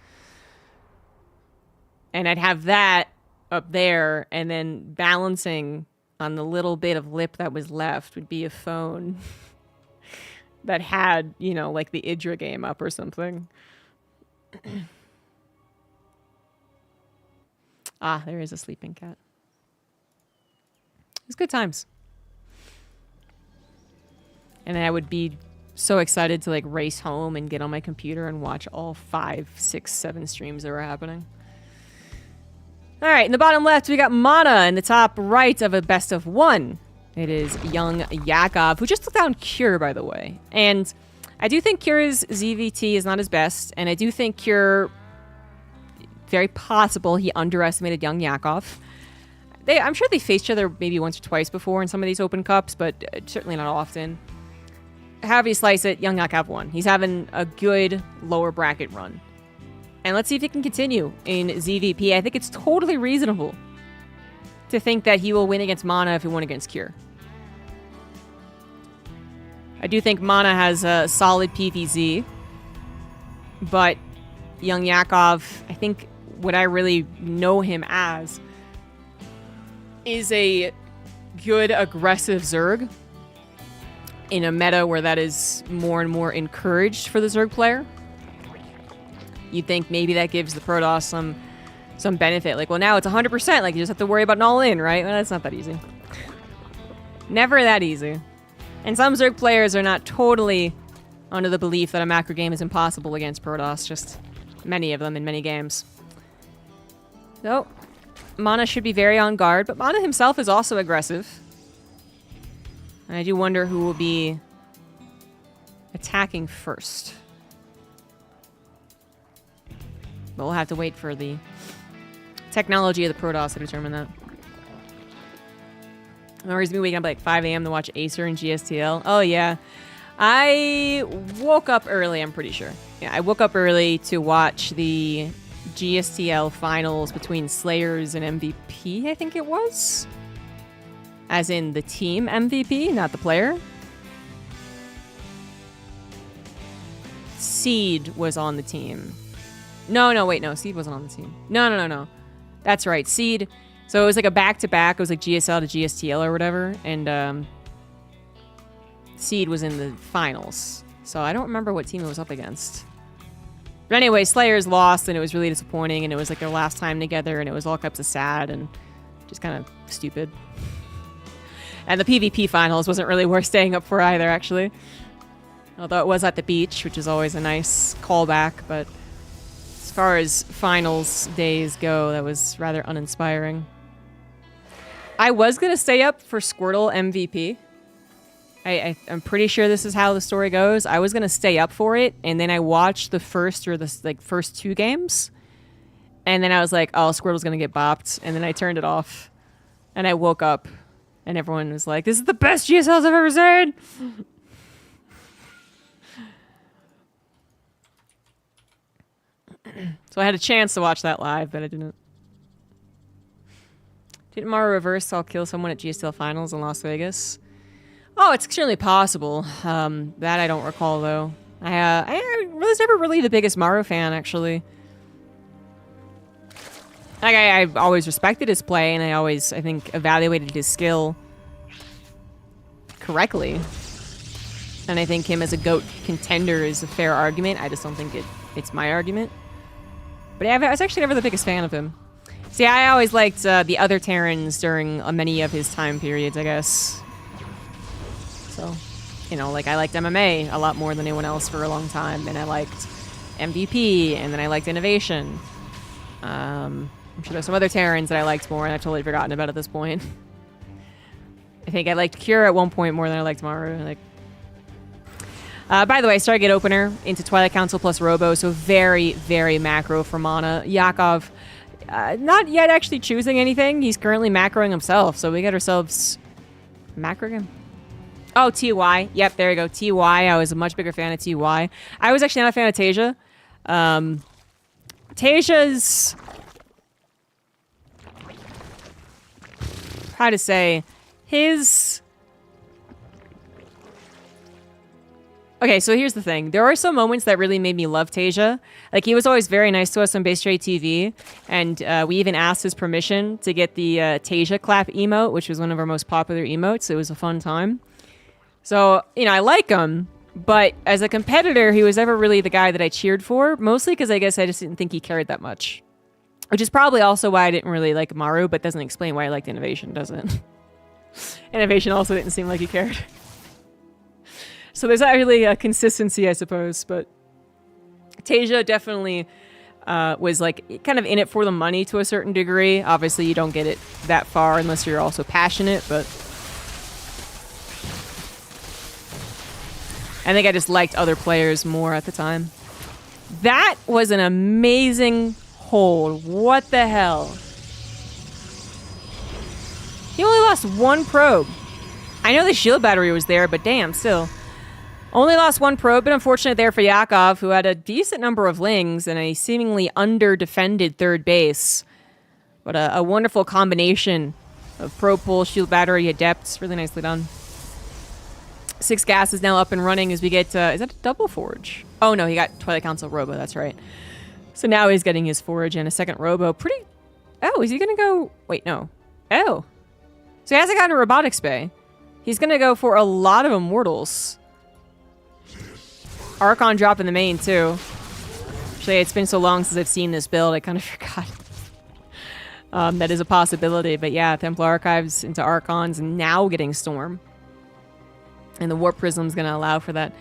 And I'd have that up there, and then balancing on the little bit of lip that was left would be a phone that had, you know, like the Idra game up or something. Ah, there is a sleeping cat. It was good times. And then I would be so excited to, like, race home and get on my computer and watch all 5, 6, 7 streams that were happening. All right, in the bottom left, we got Mana. In the top right of a best of 1, it is young Yakov, who just took down Cure, by the way. And I do think Cure's ZVT is not his best, and I do think Cure, very possible he underestimated young Yakov. I'm sure they faced each other maybe once or twice before in some of these open cups, but certainly not often. However you slice it, young Yakov won. He's having a good lower bracket run. And let's see if he can continue in ZVP. I think it's totally reasonable to think that he will win against Mana if he won against Cure. I do think Mana has a solid PVZ, but young Yakov, I think what I really know him as is a good aggressive Zerg in a meta where that is more and more encouraged for the Zerg player. You'd think maybe that gives the Protoss some benefit. Like, well, now it's 100%. Like, you just have to worry about an all-in, right? Well, that's not that easy. Never that easy. And some Zerg players are not totally under the belief that a macro game is impossible against Protoss. Just many of them in many games. So, Mana should be very on guard, but Mana himself is also aggressive. And I do wonder who will be attacking first. But we'll have to wait for the technology of the Protoss to determine that. Memories me waking up at like 5 a.m. to watch Acer and GSTL. Oh, yeah. I woke up early, I'm pretty sure. Yeah, I woke up early to watch the GSTL finals between Slayers and MVP, I think it was. As in the team MVP, not the player. Seed was on the team. No, wait, no. Seed wasn't on the team. No. That's right. Seed. So it was like a back-to-back. It was like GSL to GSTL or whatever. And Seed was in the finals. So I don't remember what team it was up against. But anyway, Slayers lost, and it was really disappointing. And it was like their last time together, and it was all kinds of sad and just kind of stupid. And the PvP finals wasn't really worth staying up for either, actually. Although it was at the beach, which is always a nice callback, but as far as finals days go, that was rather uninspiring. I was going to stay up for Squirtle MVP. I'm pretty sure this is how the story goes. I was going to stay up for it, and then I watched the first 2 games, and then I was like, oh, Squirtle's going to get bopped, and then I turned it off, and I woke up, and everyone was like, this is the best GSLs I've ever seen! So I had a chance to watch that live, but I didn't. Didn't Mara reverse I'll kill someone at GSL Finals in Las Vegas? Oh, it's extremely possible. That I don't recall, though. I was never really the biggest Maru fan, actually. Like, I always respected his play, and I think, evaluated his skill correctly. And I think him as a GOAT contender is a fair argument. I just don't think it's my argument. But I was actually never the biggest fan of him. See, I always liked the other Terrans during many of his time periods, I guess. So, you know, like, I liked MMA a lot more than anyone else for a long time. And I liked MVP, and then I liked Innovation. I'm sure there's some other Terrans that I liked more, and I've totally forgotten about at this point. I think I liked Cure at one point more than I liked Maru. Like, by the way, Stargate Opener into Twilight Council plus Robo, so very, very macro for Mana. Yakov, not yet actually choosing anything. He's currently macroing himself, so we got ourselves macro game. Oh, TY. Yep, there you go. TY. I was a much bigger fan of TY. I was actually not a fan of Tasia. Tasia's how to say, his... Okay, so here's the thing. There are some moments that really made me love Tasia. Like, he was always very nice to us on Base Trade TV, and we even asked his permission to get the Tasia clap emote, which was one of our most popular emotes. It was a fun time. So, you know, I like him, but as a competitor, he was never really the guy that I cheered for, mostly because I guess I just didn't think he cared that much. Which is probably also why I didn't really like Maru, but doesn't explain why I liked Innovation, does it? Innovation also didn't seem like he cared. So there's not really a consistency, I suppose, but Tasia definitely was like kind of in it for the money to a certain degree. Obviously, you don't get it that far unless you're also passionate, but I think I just liked other players more at the time. That was an amazing hold. What the hell? He only lost one probe. I know the shield battery was there, but damn, still. Only lost one probe, but unfortunate there for Yakov, who had a decent number of lings and a seemingly under-defended third base. But a wonderful combination of probe pull, shield battery, adepts. Really nicely done. 6 gas is now up and running as we get... is that a double forge? Oh, no, he got Twilight Council Robo. That's right. So now he's getting his forge and a second Robo. Pretty... Oh, is he going to go... Wait, no. Oh. So he hasn't gotten a Robotics Bay. He's going to go for a lot of Immortals. Archon drop in the main, too. Actually, it's been so long since I've seen this build, I kind of forgot. That is a possibility. But yeah, Templar Archives into Archons, now getting Storm. And the Warp Prism's going to allow for that.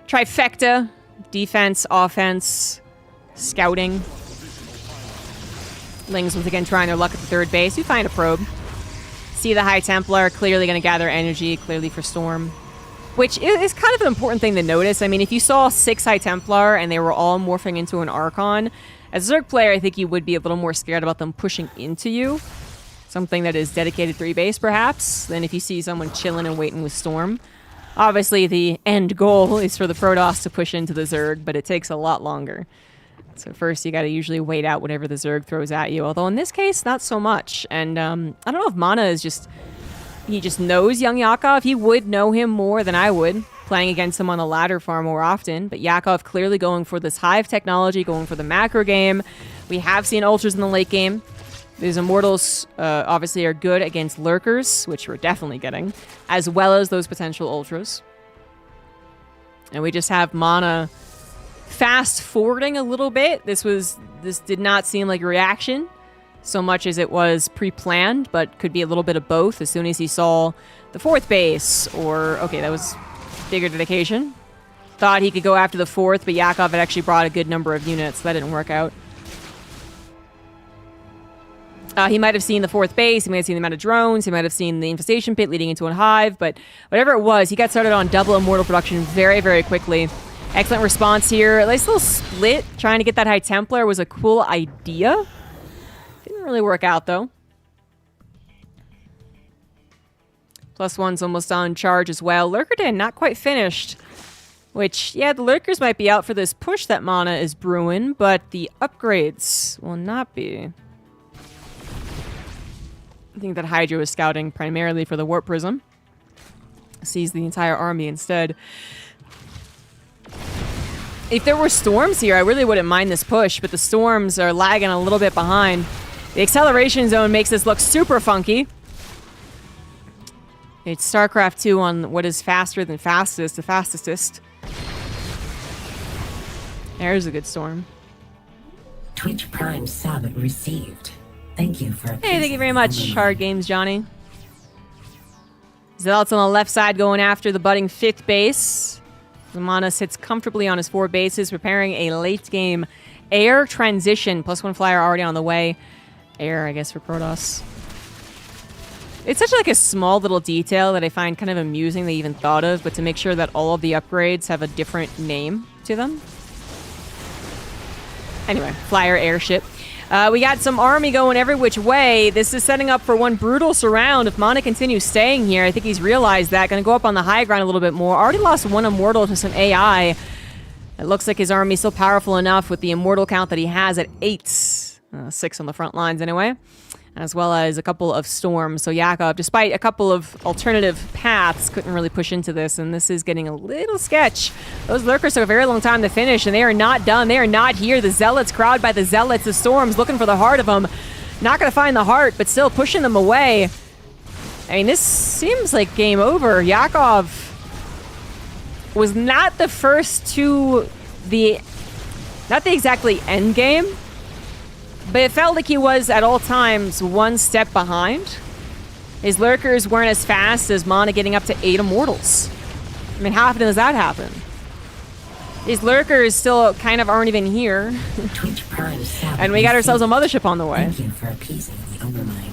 Trifecta. Defense, offense, scouting. Lings once again trying their luck at the third base. We find a probe. See the High Templar, clearly going to gather energy, clearly for Storm. Which is kind of an important thing to notice. I mean, if you saw 6 High Templar and they were all morphing into an Archon, as a Zerg player, I think you would be a little more scared about them pushing into you. Something that is dedicated 3 base, perhaps, than if you see someone chilling and waiting with Storm. Obviously, the end goal is for the Protoss to push into the Zerg, but it takes a lot longer. So first, you got to usually wait out whatever the Zerg throws at you. Although in this case, not so much. And I don't know if Mana is just... He just knows young Yakov. He would know him more than I would, playing against him on the ladder far more often. But Yakov clearly going for this Hive technology, going for the macro game. We have seen Ultras in the late game. These Immortals obviously are good against Lurkers, which we're definitely getting, as well as those potential Ultras. And we just have Mana fast forwarding a little bit. This did not seem like a reaction so much as it was pre-planned, but could be a little bit of both. As soon as he saw the 4th base, or, okay, that was bigger dedication. Thought he could go after the 4th, but Yakov had actually brought a good number of units. That didn't work out. He might have seen the 4th base, he might have seen the amount of drones, he might have seen the infestation pit leading into a hive, but whatever it was, he got started on double Immortal production very, very quickly. Excellent response here. A nice little split. Trying to get that High Templar was a cool idea. Didn't really work out, though. +1's almost on charge as well. Lurker Den not quite finished. Which, yeah, the Lurkers might be out for this push that Mana is brewing, but the upgrades will not be. I think that Hydra is scouting primarily for the Warp Prism. Sees the entire army instead. If there were Storms here, I really wouldn't mind this push, but the Storms are lagging a little bit behind. The acceleration zone makes this look super funky. It's StarCraft 2 on what is faster than fastest, the fastestest. There's a good Storm. Twitch Prime sub received. Thank you for... Hey, thank you very much, Hard Games Johnny. Zealots on the left side going after the budding 5th base. Mana sits comfortably on his 4 bases, preparing a late-game air transition. +1 flyer already on the way. Air, I guess, for Protoss. It's such like a small little detail that I find kind of amusing they even thought of, but to make sure that all of the upgrades have a different name to them. Anyway, flyer airship. We got some army going every which way. This is setting up for one brutal surround. If Mana continues staying here, I think he's realized that. Going to go up on the high ground a little bit more. Already lost 1 Immortal to some AI. It looks like his army's still powerful enough with the Immortal count that he has at 8. 6 on the front lines anyway. as well as a couple of storms. So Yakov, despite a couple of alternative paths, couldn't really push into this, and this is getting a little sketch. Those lurkers took a very long time to finish, and they are not done. They are not here. The zealots, crowd by the zealots, the storms looking for the heart of them. Not going to find the heart, but still pushing them away. I mean, this seems like game over. Yakov was not the first to not the exactly end game, but it felt like he was at all times one step behind. His lurkers weren't as fast as Mana getting up to 8 immortals. I mean, how often does that happen? His lurkers still kind of aren't even here. Twitch Prime Sabbath And we got ourselves a mothership on the way. Thank you for appeasing the Overmind.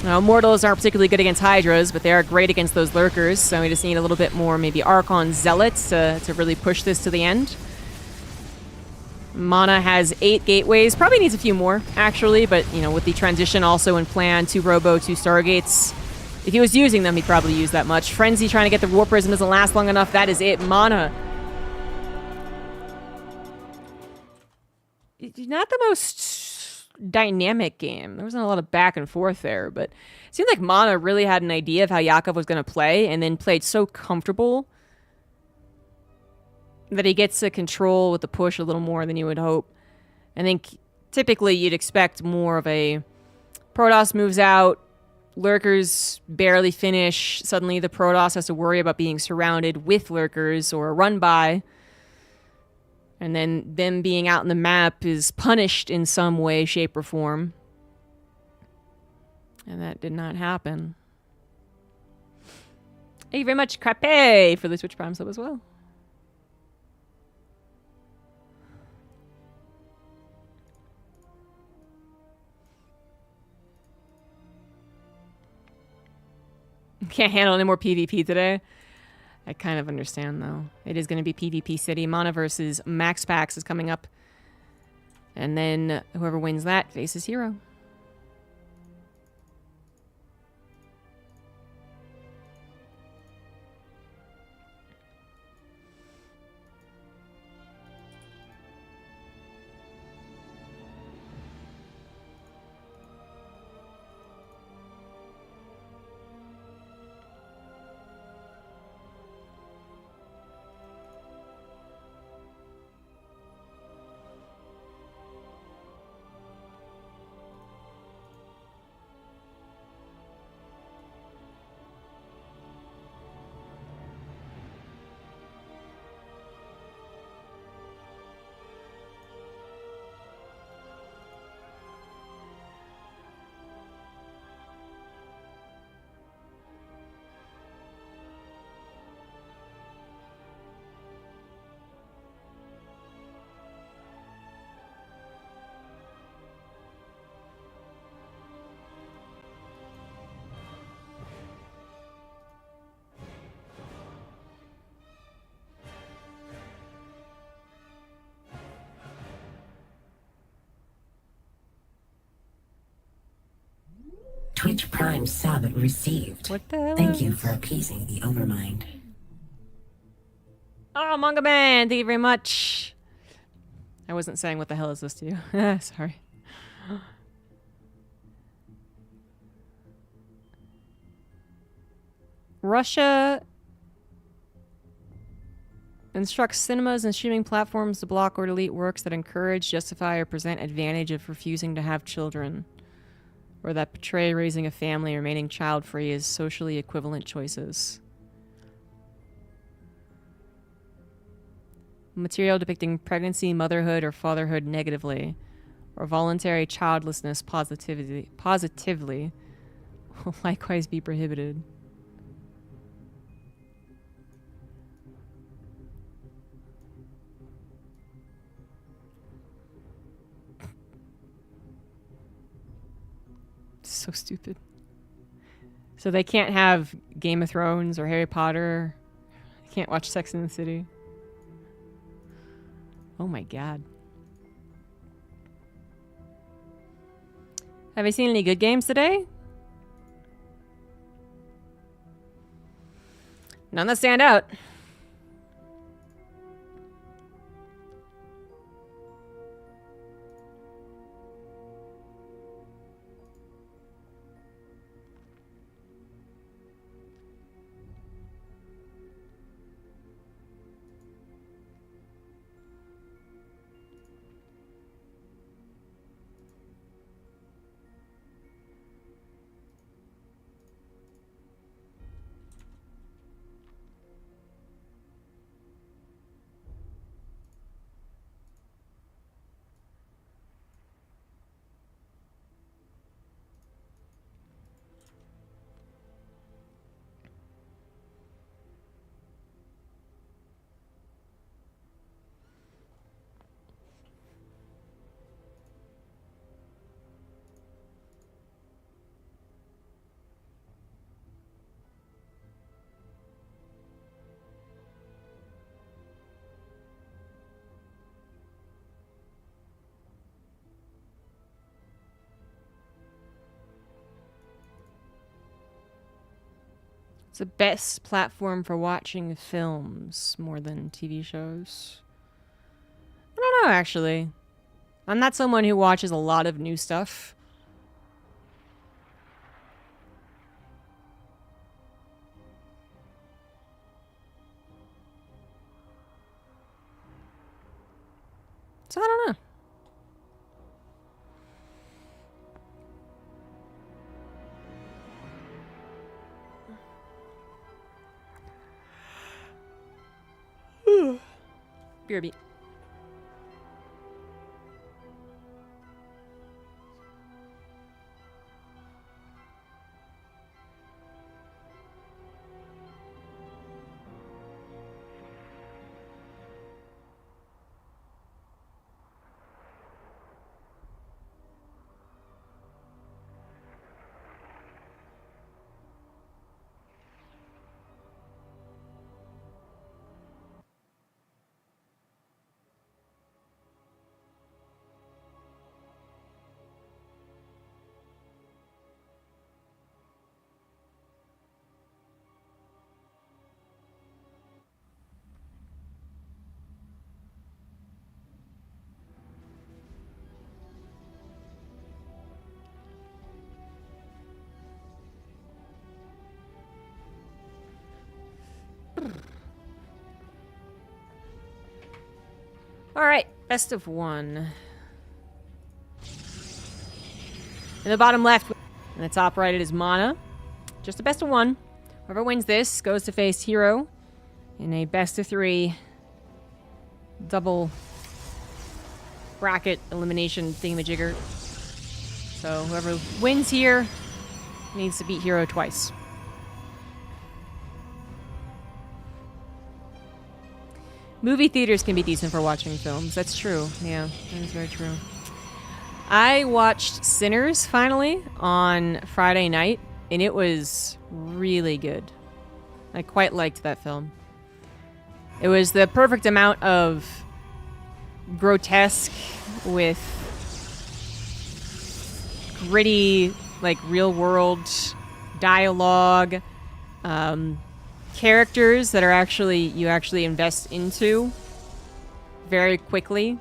Now, Immortals aren't particularly good against Hydras, but they are great against those lurkers, so we just need a little bit more maybe Archon Zealots to really push this to the end. Mana has 8 gateways, probably needs a few more, actually, but, you know, with the transition also in plan, 2 Robo, 2 Stargates, if he was using them, he'd probably use that much. Frenzy trying to get the War Prism doesn't last long enough, that is it. Mana. Not the most dynamic game. There wasn't a lot of back and forth there, but it seemed like Mana really had an idea of how Yakov was going to play, and then played so comfortable that he gets to control with the push a little more than you would hope. I think typically you'd expect more of a Protoss moves out, lurkers barely finish, suddenly the Protoss has to worry about being surrounded with lurkers or run by, and then them being out in the map is punished in some way, shape, or form. And that did not happen. Thank you very much, Crape, for the Twitch Prime sub as well. Can't handle any more PvP today. I kind of understand, though. It is going to be PvP City. Mana versus Max Pax is coming up. And then whoever wins that faces Hero. Twitch Prime Sabbath received. What the hell? Thank you for appeasing the Overmind. Oh, Manga Man, thank you very much. I wasn't saying what the hell is this to you. Sorry. Russia instructs cinemas and streaming platforms to block or delete works that encourage, justify, or present advantage of refusing to have children, or that portray raising a family or remaining child-free as socially equivalent choices. Material depicting pregnancy, motherhood, or fatherhood negatively, or voluntary childlessness positively will likewise be prohibited. So stupid. So they can't have Game of Thrones or Harry Potter. They can't watch Sex and the City. Oh my god. Have you seen any good games today? None that stand out. the best platform for watching films more than TV shows? I don't know, actually. I'm not someone who watches a lot of new stuff. So I don't know. BRB. All right, best of one. In the bottom left, in the top right, it is Mana. Just a best of one. Whoever wins this goes to face Hero in a best of three double bracket elimination thingamajigger. So whoever wins here needs to beat Hero twice. Movie theaters can be decent for watching films. That's true. Yeah, that is very true. I watched Sinners finally on Friday night, and it was really good. I quite liked that film. It was the perfect amount of grotesque with gritty, like real world dialogue. Characters that are you actually invest into very quickly.